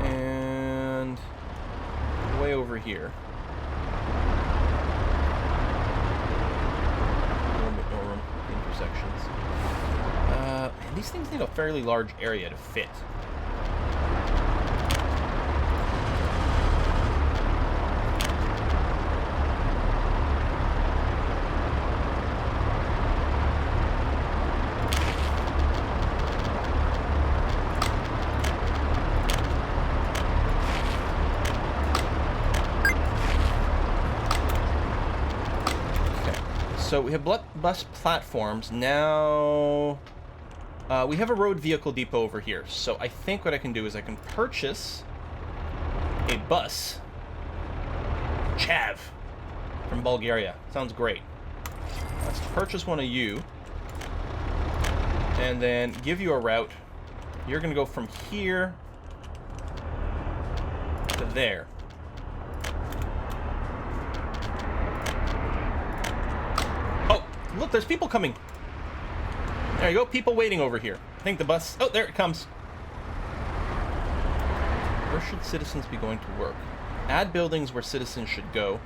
And way over here. A little bit more room for intersections. These things need a fairly large area to fit. So we have bus platforms. Now we have a road vehicle depot over here. So I think what I can do is I can purchase a bus. Chav from Bulgaria. Sounds great. Let's purchase one of you. And then give you a route. You're going to go from here to there. Look, there's people coming. There you go, people waiting over here. I think the bus... Oh, there it comes. Where should citizens be going to work? Add buildings where citizens should go.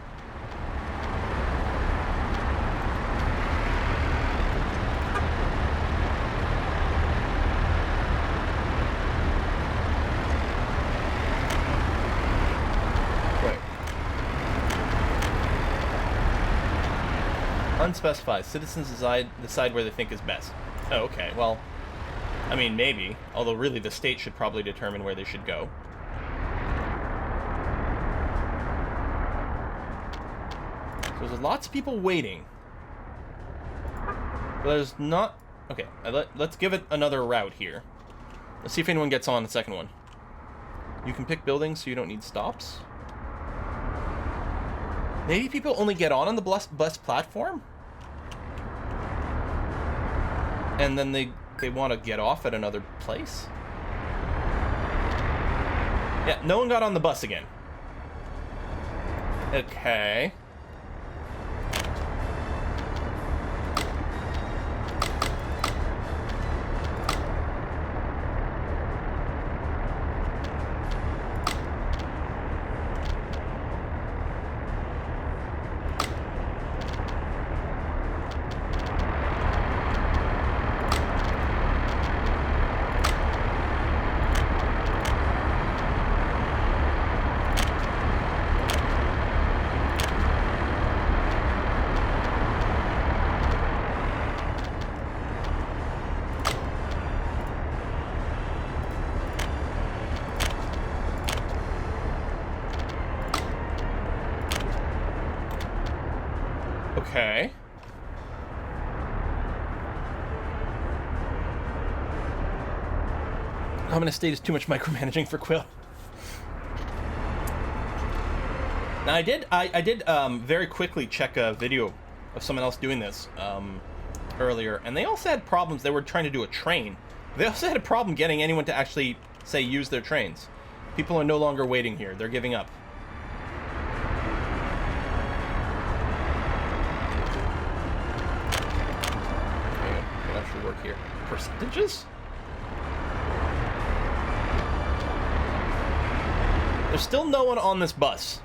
Unspecified. Citizens decide where they think is best. Oh, okay. Well, I mean, maybe. Although, really, the state should probably determine where they should go. So there's lots of people waiting. But there's not... Okay, let's give it another route here. Let's see if anyone gets on the second one. You can pick buildings so you don't need stops. Maybe people only get on the bus platform? And then they want to get off at another place? Yeah, no one got on the bus again. Okay. Okay. I'm gonna state is too much micromanaging for Quill. Now I did very quickly check a video of someone else doing this earlier, and they also had problems. They were trying to do a train. They also had a problem getting anyone to actually say use their trains. People are no longer waiting here. They're giving up. look here. Percentages? There's still no one on this bus.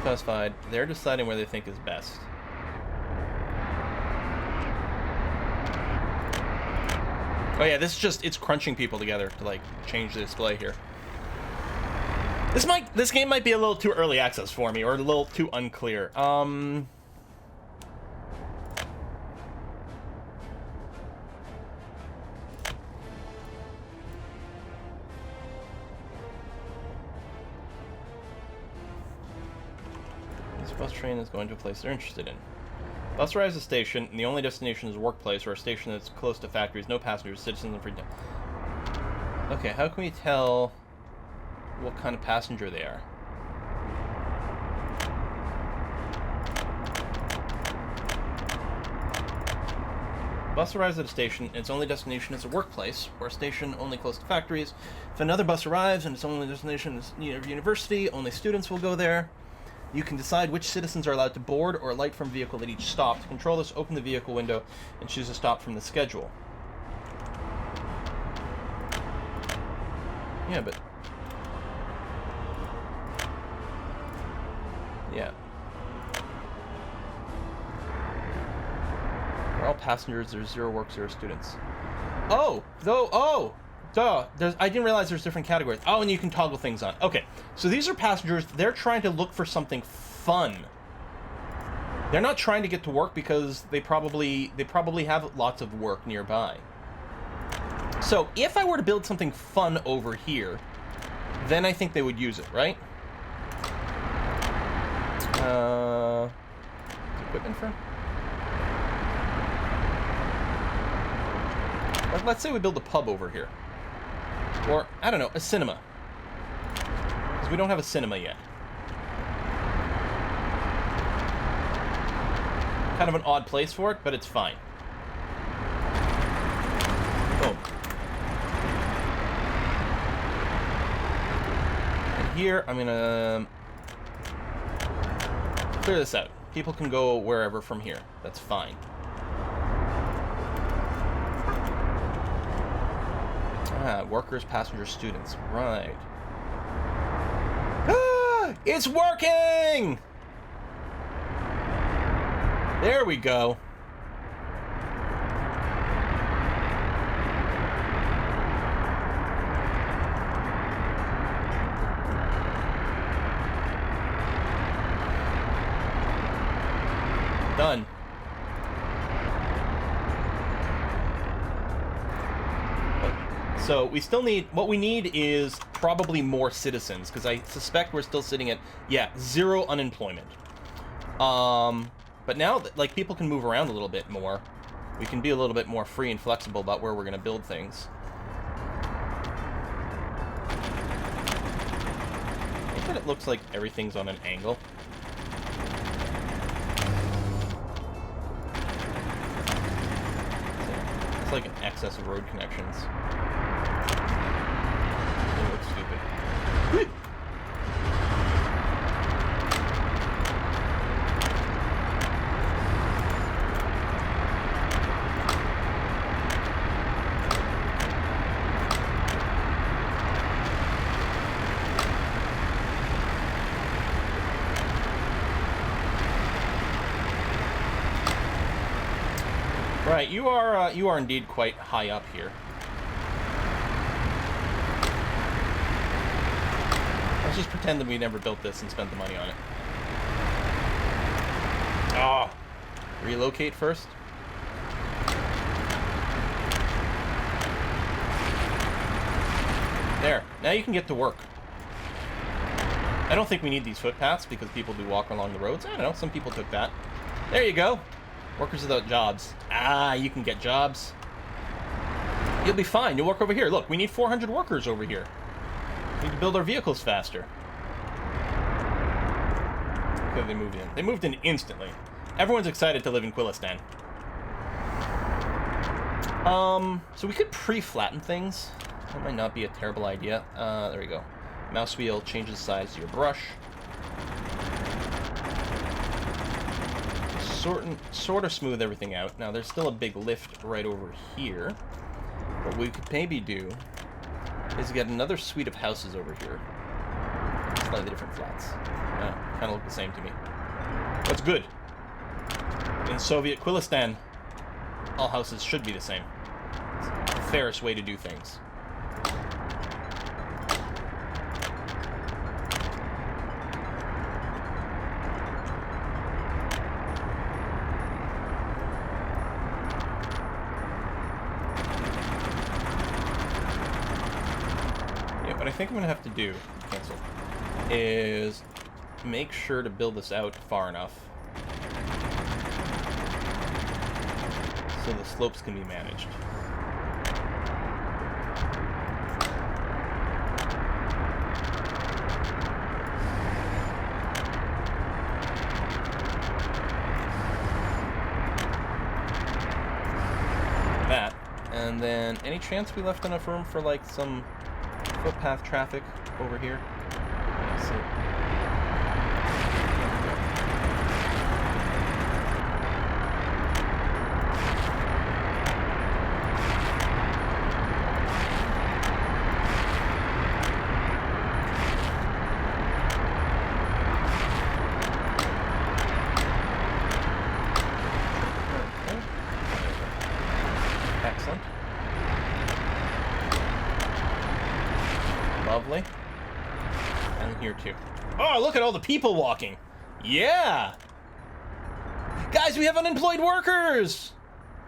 Specified. They're deciding where they think is best. Oh yeah, this is just, it's crunching people together to like change the display here. This game might be a little too early access for me, or a little too unclear. This bus train is going to a place they're interested in. Bus arrives at a station, and the only destination is a workplace or a station that's close to factories, no passengers, citizens, and free time. Okay, how can we tell what kind of passenger they are? Bus arrives at a station, and its only destination is a workplace, or a station only close to factories. If another bus arrives, and its only destination is university, only students will go there. You can decide which citizens are allowed to board or alight from vehicle at each stop. To control this, open the vehicle window and choose a stop from the schedule. Yeah, but... yeah. For all passengers, there's 0 work, 0 students. Oh! Duh. I didn't realize there's different categories. Oh, and you can toggle things on. Okay, so these are passengers. They're trying to look for something fun. They're not trying to get to work because they probably have lots of work nearby. So if I were to build something fun over here, then I think they would use it, right? Equipment firm? Let's say we build a pub over here. Or, I don't know, a cinema. Because we don't have a cinema yet. Kind of an odd place for it, but it's fine. Boom. And here, I'm gonna clear this out. People can go wherever from here. That's fine. Ah, workers, passengers, students. Right. Ah! It's working! There we go. Done. So we still need, what we need is probably more citizens, because I suspect we're still sitting at, yeah, 0 unemployment. But now that, like, people can move around a little bit more, we can be a little bit more free and flexible about where we're going to build things. I think that it looks like everything's on an angle. It's like an excess of road connections. It looks stupid. Right, you are indeed quite high up here. Let's just pretend that we never built this and spent the money on it. Ah, relocate first. There, now you can get to work. I don't think we need these footpaths because people do walk along the roads. I don't know, some people took that. There you go. Workers without jobs. Ah, you can get jobs. You'll be fine. You'll work over here. Look, we need 400 workers over here. We need to build our vehicles faster. Okay, they moved in. They moved in instantly. Everyone's excited to live in Quillistan. So we could pre-flatten things. That might not be a terrible idea. There we go. Mouse wheel changes the size of your brush. Sort of smooth everything out. Now, there's still a big lift right over here. What we could maybe do is get another suite of houses over here. Slightly different flats. Kind of look the same to me. That's good. In Soviet Kyrgyzstan, all houses should be the same. It's the fairest way to do things. What I think I'm going to have to do, cancel, is make sure to build this out far enough so the slopes can be managed. That, and then any chance we left enough room for like some footpath traffic over here? Yeah, so excellent. Lovely. And here too. Oh, look at all the people walking. Yeah! Guys, we have unemployed workers!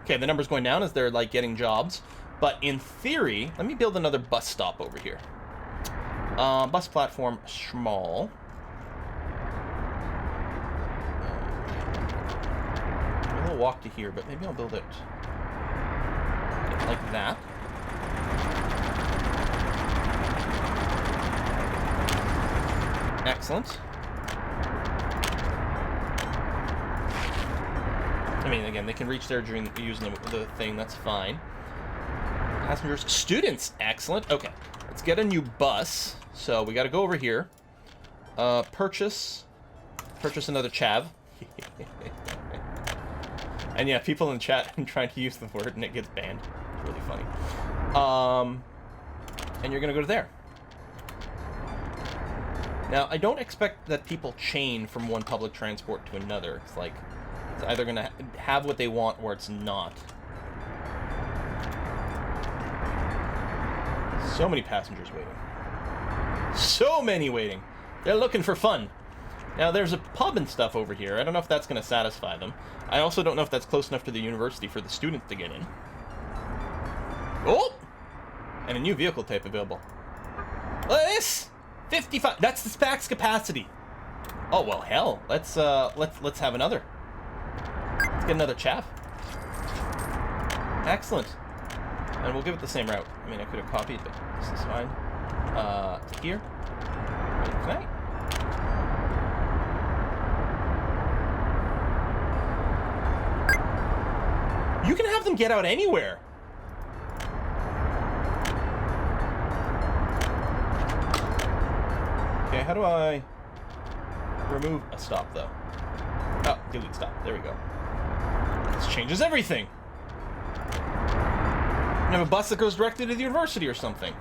Okay, the number's going down as they're, like, getting jobs. But in theory, let me build another bus stop over here. Bus platform, small. Maybe I'll walk to here, but maybe I'll build it like that. Excellent. I mean, again, they can reach there during using the thing. That's fine. Passengers, students. Excellent. Okay, let's get a new bus. So we got to go over here. Purchase another chav. And yeah, people in the chat trying to use the word and it gets banned. It's really funny. And you're gonna go to there. Now, I don't expect that people chain from one public transport to another. It's like, it's either going to have what they want or it's not. So many passengers waiting. So many waiting. They're looking for fun. Now, there's a pub and stuff over here. I don't know if that's going to satisfy them. I also don't know if that's close enough to the university for the students to get in. Oh! And a new vehicle type available. Look at this! 55. That's the max capacity. Oh well, hell. Let's have another. Let's get another chaff. Excellent. And we'll give it the same route. I mean, I could have copied, but this is fine. To here. Can I? You can have them get out anywhere. Okay, how do I remove a stop, though? Oh, delete stop. There we go. This changes everything. I have a bus that goes directly to the university or something.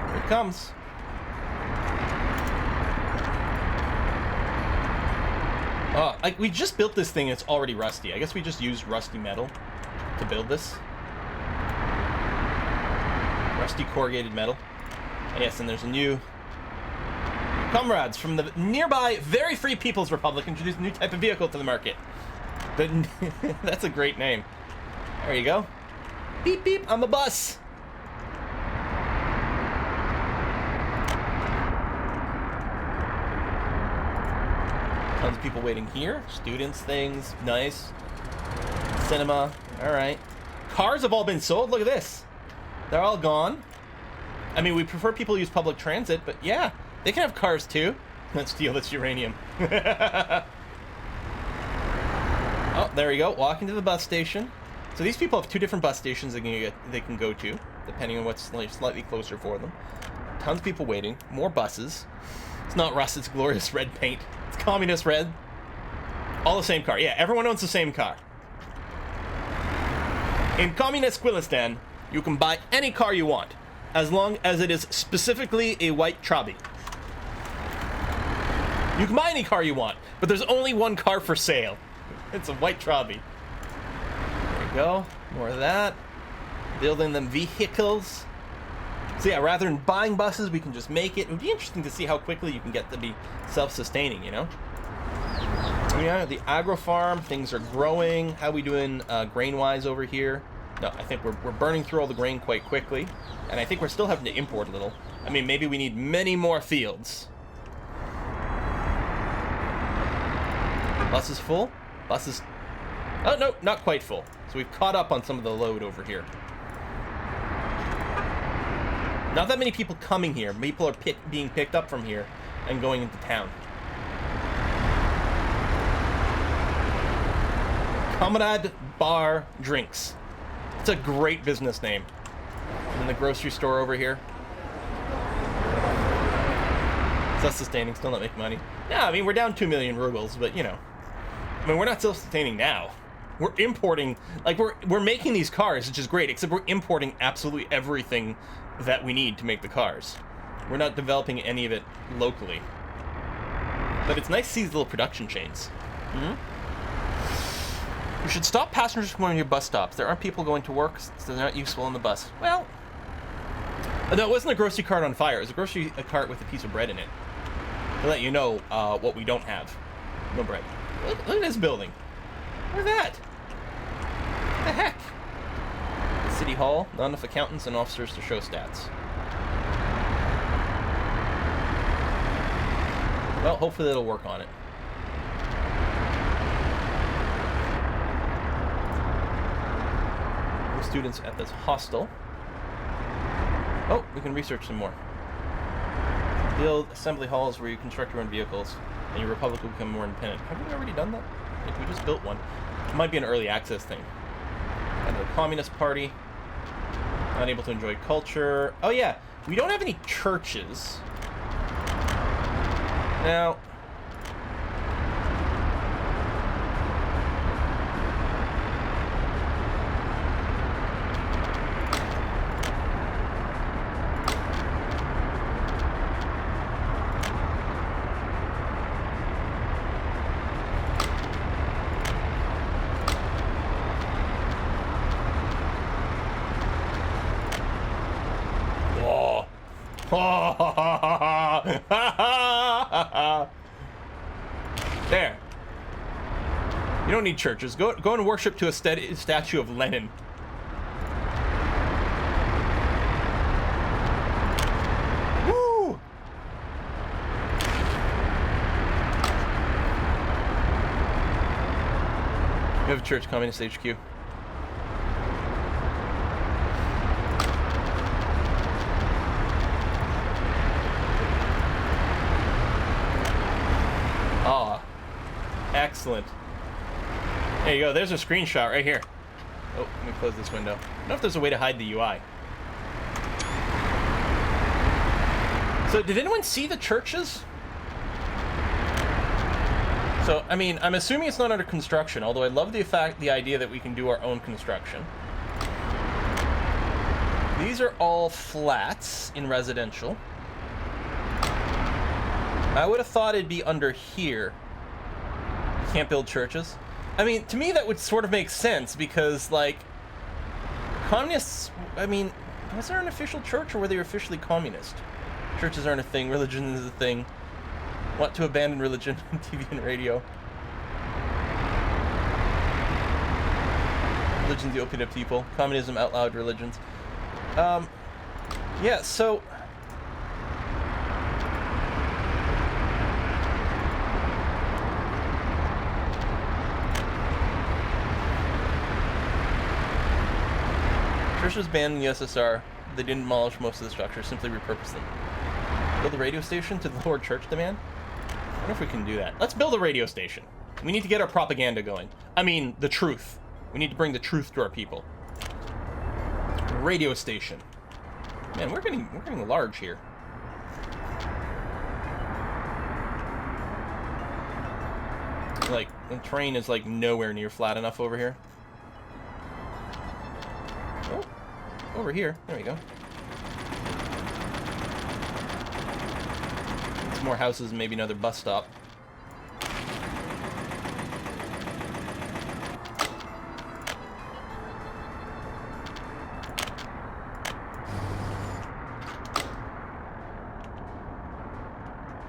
Here it comes. Like, we just built this thing, it's already rusty. I guess we just used rusty metal to build this. Rusty corrugated metal. Yes, and there's a new... Comrades from the nearby Very Free People's Republic introduced a new type of vehicle to the market. That's a great name. There you go. Beep, beep, I'm a bus. Tons of people waiting here. Students, things, nice. Cinema, all right. Cars have all been sold. Look at this. They're all gone. I mean, we prefer people use public transit, but yeah, they can have cars too. Let's steal this uranium. Oh, there we go. Walking to the bus station. So these people have two different bus stations they can go to, depending on what's slightly closer for them. Tons of people waiting. More buses. It's not rust, it's glorious red paint. It's communist red. All the same car. Yeah, everyone owns the same car. In communist Quilistan, you can buy any car you want, as long as it is specifically a white Trabi. You can buy any car you want, but there's only one car for sale. It's a white Trabi. There you go. More of that. Building them vehicles. So yeah, rather than buying buses, we can just make it. It would be interesting to see how quickly you can get to be self-sustaining, you know? Yeah, the agro farm, things are growing. How are we doing grain-wise over here? No, I think we're burning through all the grain quite quickly. And I think we're still having to import a little. I mean, maybe we need many more fields. Bus is full. Bus is... Oh, no, not quite full. So we've caught up on some of the load over here. Not that many people coming here. People are being picked up from here and going into town. Comrade Bar Drinks. It's a great business name. And then the grocery store over here. Self-sustaining, still not making money. Yeah, I mean, we're down 2 million rubles, but, you know. I mean, we're not self-sustaining now. We're importing, like, we're making these cars, which is great, except we're importing absolutely everything that we need to make the cars. We're not developing any of it locally. But it's nice to see these little production chains. Mm-hmm. You should stop passengers from going to your bus stops. There aren't people going to work, so they're not useful on the bus. Well, no, it wasn't a grocery cart on fire. It was a grocery cart with a piece of bread in it. To let you know what we don't have. No bread. Look at this building. Look at that. What the heck? The City Hall. Not enough accountants and officers to show stats. Well, hopefully that'll work on it. No students at this hostel. Oh, we can research some more. Build assembly halls where you construct your own vehicles and your republic will become more independent. Haven't we already done that? I think we just built one. It might be an early access thing. And the Communist Party. Unable to enjoy culture. Oh yeah, we don't have any churches. Now... There. You don't need churches. Go and worship to a statue of Lenin. Woo! We have a church, Communist HQ. Excellent. There you go. There's a screenshot right here. Oh, let me close this window. I don't know if there's a way to hide the UI. So, did anyone see the churches? So, I mean, I'm assuming it's not under construction, although I love the idea that we can do our own construction. These are all flats in residential. I would have thought it'd be under here. Can't build churches. I mean, to me that would sort of make sense because, like, communists, I mean, was there an official church or were they officially communist? Churches aren't a thing, religion is a thing. Want to abandon religion on TV and radio. Religion's the opiate of people. Communism outlawed religions. Yeah, so... Church was banned in the USSR. They didn't demolish most of the structures, simply repurposed them. Build the radio station to the Lord Church demand? wonder if we can do that. Let's build a radio station. We need to get our propaganda going. I mean, the truth. We need to bring the truth to our people. Radio station. Man, we're getting large here. Like, the terrain is like nowhere near flat enough over here. Oh, over here. There we go. Some more houses and maybe another bus stop.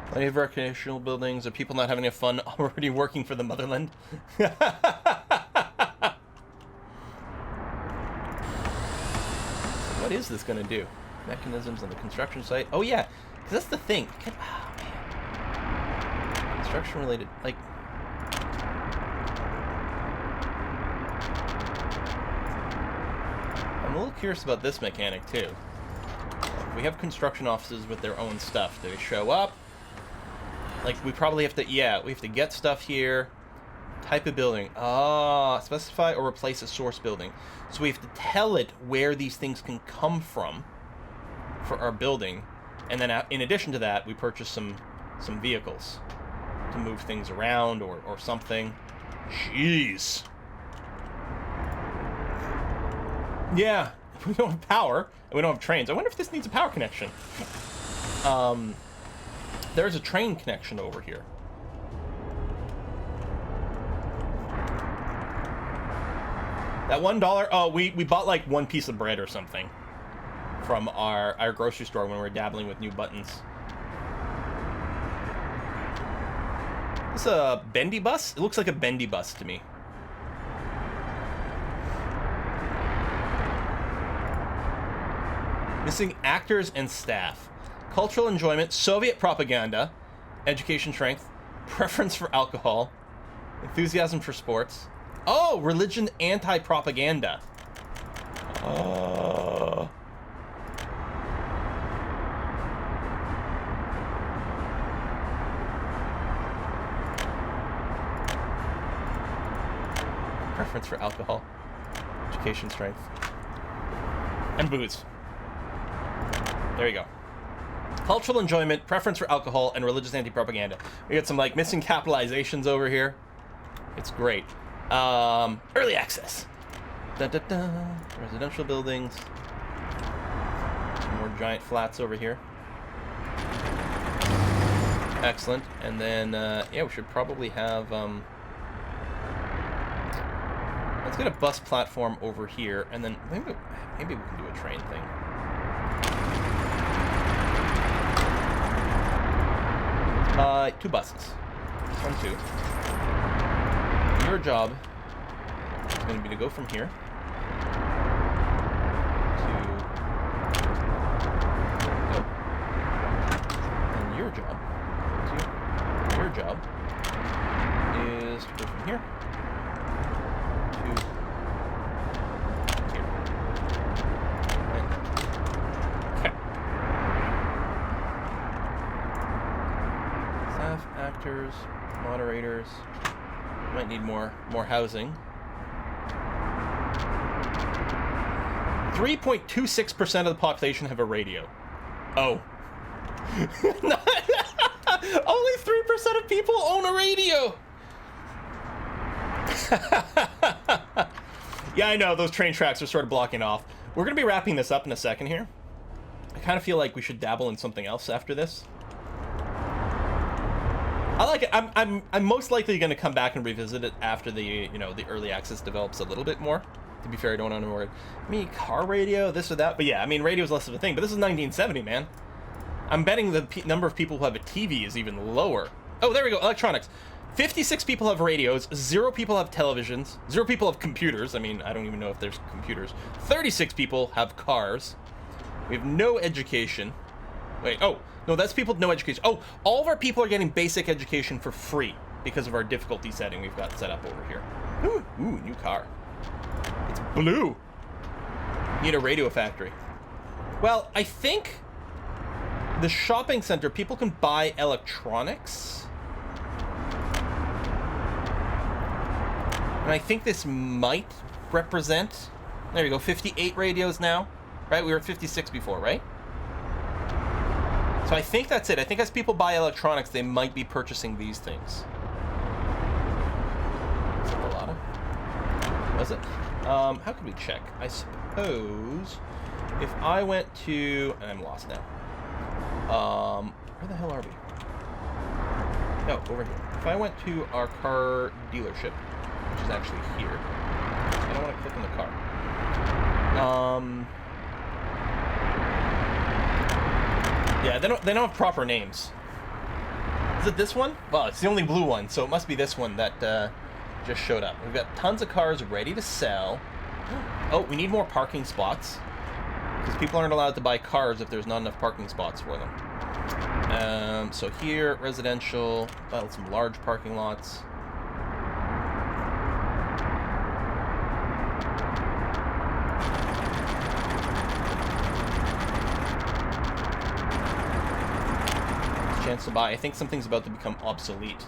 Plenty of recreational buildings. Are people not having enough fun already working for the motherland? What is this going to do? Mechanisms on the construction site. Oh, yeah. Because that's the thing. Oh, man. Construction related. Like. I'm a little curious about this mechanic, too. We have construction offices with their own stuff. Do they show up? Like, we probably have to, yeah, we have to get stuff here. Type of building. Ah, specify or replace a source building. So we have to tell it where these things can come from for our building. And then in addition to that, we purchase some vehicles to move things around or something. Jeez. Yeah, we don't have power and we don't have trains. I wonder if this needs a power connection. There's a train connection over here. That $1, oh, we bought like one piece of bread or something from our grocery store when we were dabbling with new buttons. This a bendy bus? It looks like a bendy bus to me. Missing actors and staff. Cultural enjoyment, Soviet propaganda, education strength, preference for alcohol, enthusiasm for sports. Oh, religion anti-propaganda. Preference for alcohol, education strength, and booze. There you go. Cultural enjoyment, preference for alcohol, and religious anti-propaganda. We got some, like, missing capitalizations over here. It's great. Early access. Residential buildings. Some more giant flats over here. Excellent. And then, yeah, we should probably have, let's get a bus platform over here, and then maybe we can do a train thing. Two buses. 1, 2. Your job is going to be to go from here to... Go. And your job is to go from here to here. Okay. Staff, actors, moderators. Might need more housing. 3.26% of the population have a radio. Oh. Only 3% of people own a radio. Yeah, I know, those train tracks are sort of blocking off. We're going to be wrapping this up in a second here. I kind of feel like we should dabble in something else after this. I like it. I'm most likely going to come back and revisit it after the the early access develops a little bit more. To be fair, I don't want to worry. I mean, car radio, this or that. But yeah, I mean, radio is less of a thing. But this is 1970, man. I'm betting the number of people who have a TV is even lower. Oh, there we go. Electronics. 56 people have radios. 0 people have televisions. 0 people have computers. I mean, I don't even know if there's computers. 36 people have cars. We have no education. Wait, oh. No, that's people with no education. Oh, all of our people are getting basic education for free because of our difficulty setting we've got set up over here. Ooh, new car. It's blue. Need a radio factory. Well, I think the shopping center, people can buy electronics. And I think this might represent... There we go, 58 radios now. Right, we were at 56 before, right? So I think that's it. I think as people buy electronics, they might be purchasing these things. Is that the lotto? Was it? How could we check? I suppose if I went to... And I'm lost now. Where the hell are we? No, over here. If I went to our car dealership, which is actually here. I don't want to click on the car. Yeah, they don't have proper names. Is it this one? Well, it's the only blue one, so it must be this one that just showed up. We've got tons of cars ready to sell. Oh, we need more parking spots. Because people aren't allowed to buy cars if there's not enough parking spots for them. So here, residential, some large parking lots. Chance to buy. I think something's about to become obsolete.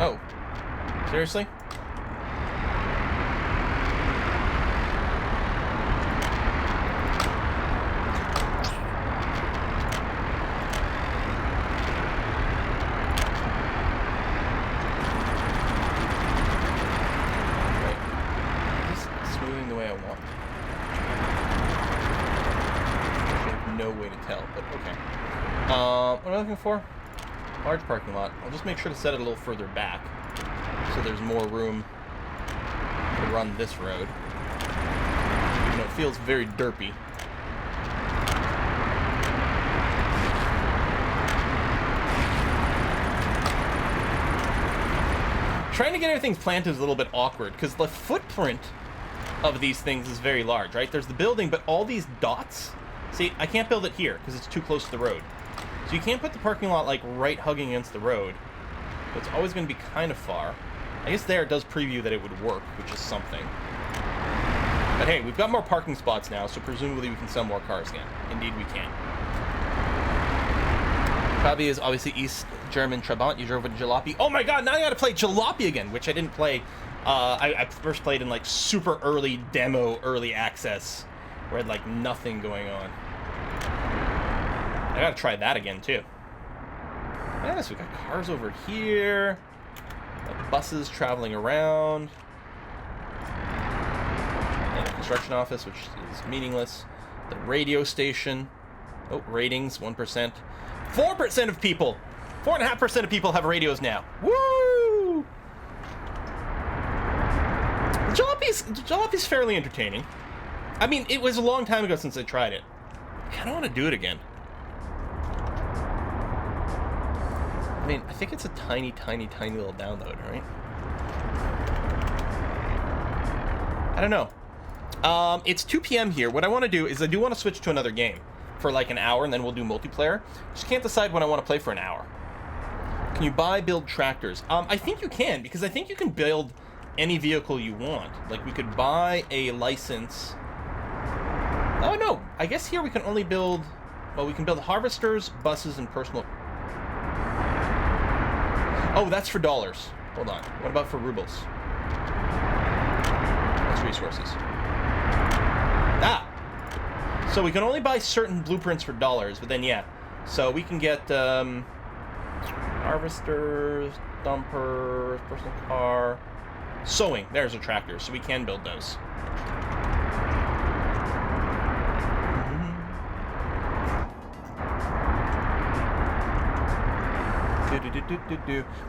Oh, seriously? What am I looking for? Large parking lot. I'll just make sure to set it a little further back so there's more room to run this road. You know, it feels very derpy. Trying to get everything planted is a little bit awkward because the footprint of these things is very large, right? There's the building, but all these dots... See, I can't build it here because it's too close to the road. So you can't put the parking lot, like, right hugging against the road. So it's always going to be kind of far. I guess there it does preview that it would work, which is something. But hey, we've got more parking spots now, so presumably we can sell more cars again. Indeed we can. Fabi is obviously East German Trabant. You drove with Jalopy. Oh my god, now I gotta play Jalopy again, which I didn't play. I first played in, like, super early demo, early access, where I had, like, nothing going on. I gotta try that again, too. Yes, we got cars over here. Got buses traveling around. And a construction office, which is meaningless. The radio station. Oh, ratings, 1%. 4% of people! 4.5% of people have radios now. Woo! Jalopy's fairly entertaining. I mean, it was a long time ago since I tried it. I kind of want to do it again. I mean, I think it's a tiny, tiny, tiny little download, right? I don't know. It's 2 p.m. here. What I want to do is I do want to switch to another game for like an hour, and then we'll do multiplayer. Just can't decide when I want to play for an hour. Can you build tractors? I think you can, because I think you can build any vehicle you want. Like, we could buy a license. Oh, no. I guess here we can only build... Well, we can build harvesters, buses, and personal... Oh, that's for dollars. Hold on. What about for rubles? That's resources. Ah! So we can only buy certain blueprints for dollars, but then, yeah. So we can get harvesters, dumpers, personal car... Sowing. There's a tractor, so we can build those.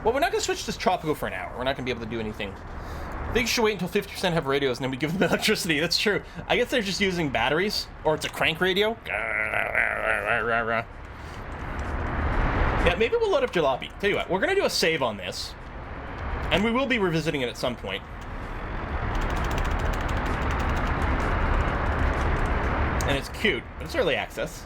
Well, we're not going to switch to Tropico for an hour. We're not going to be able to do anything. They should wait until 50% have radios, and then we give them electricity. That's true. I guess they're just using batteries, or it's a crank radio. Yeah, maybe we'll load up Jalopy. Tell you what, we're going to do a save on this, and we will be revisiting it at some point. And it's cute, but it's early access.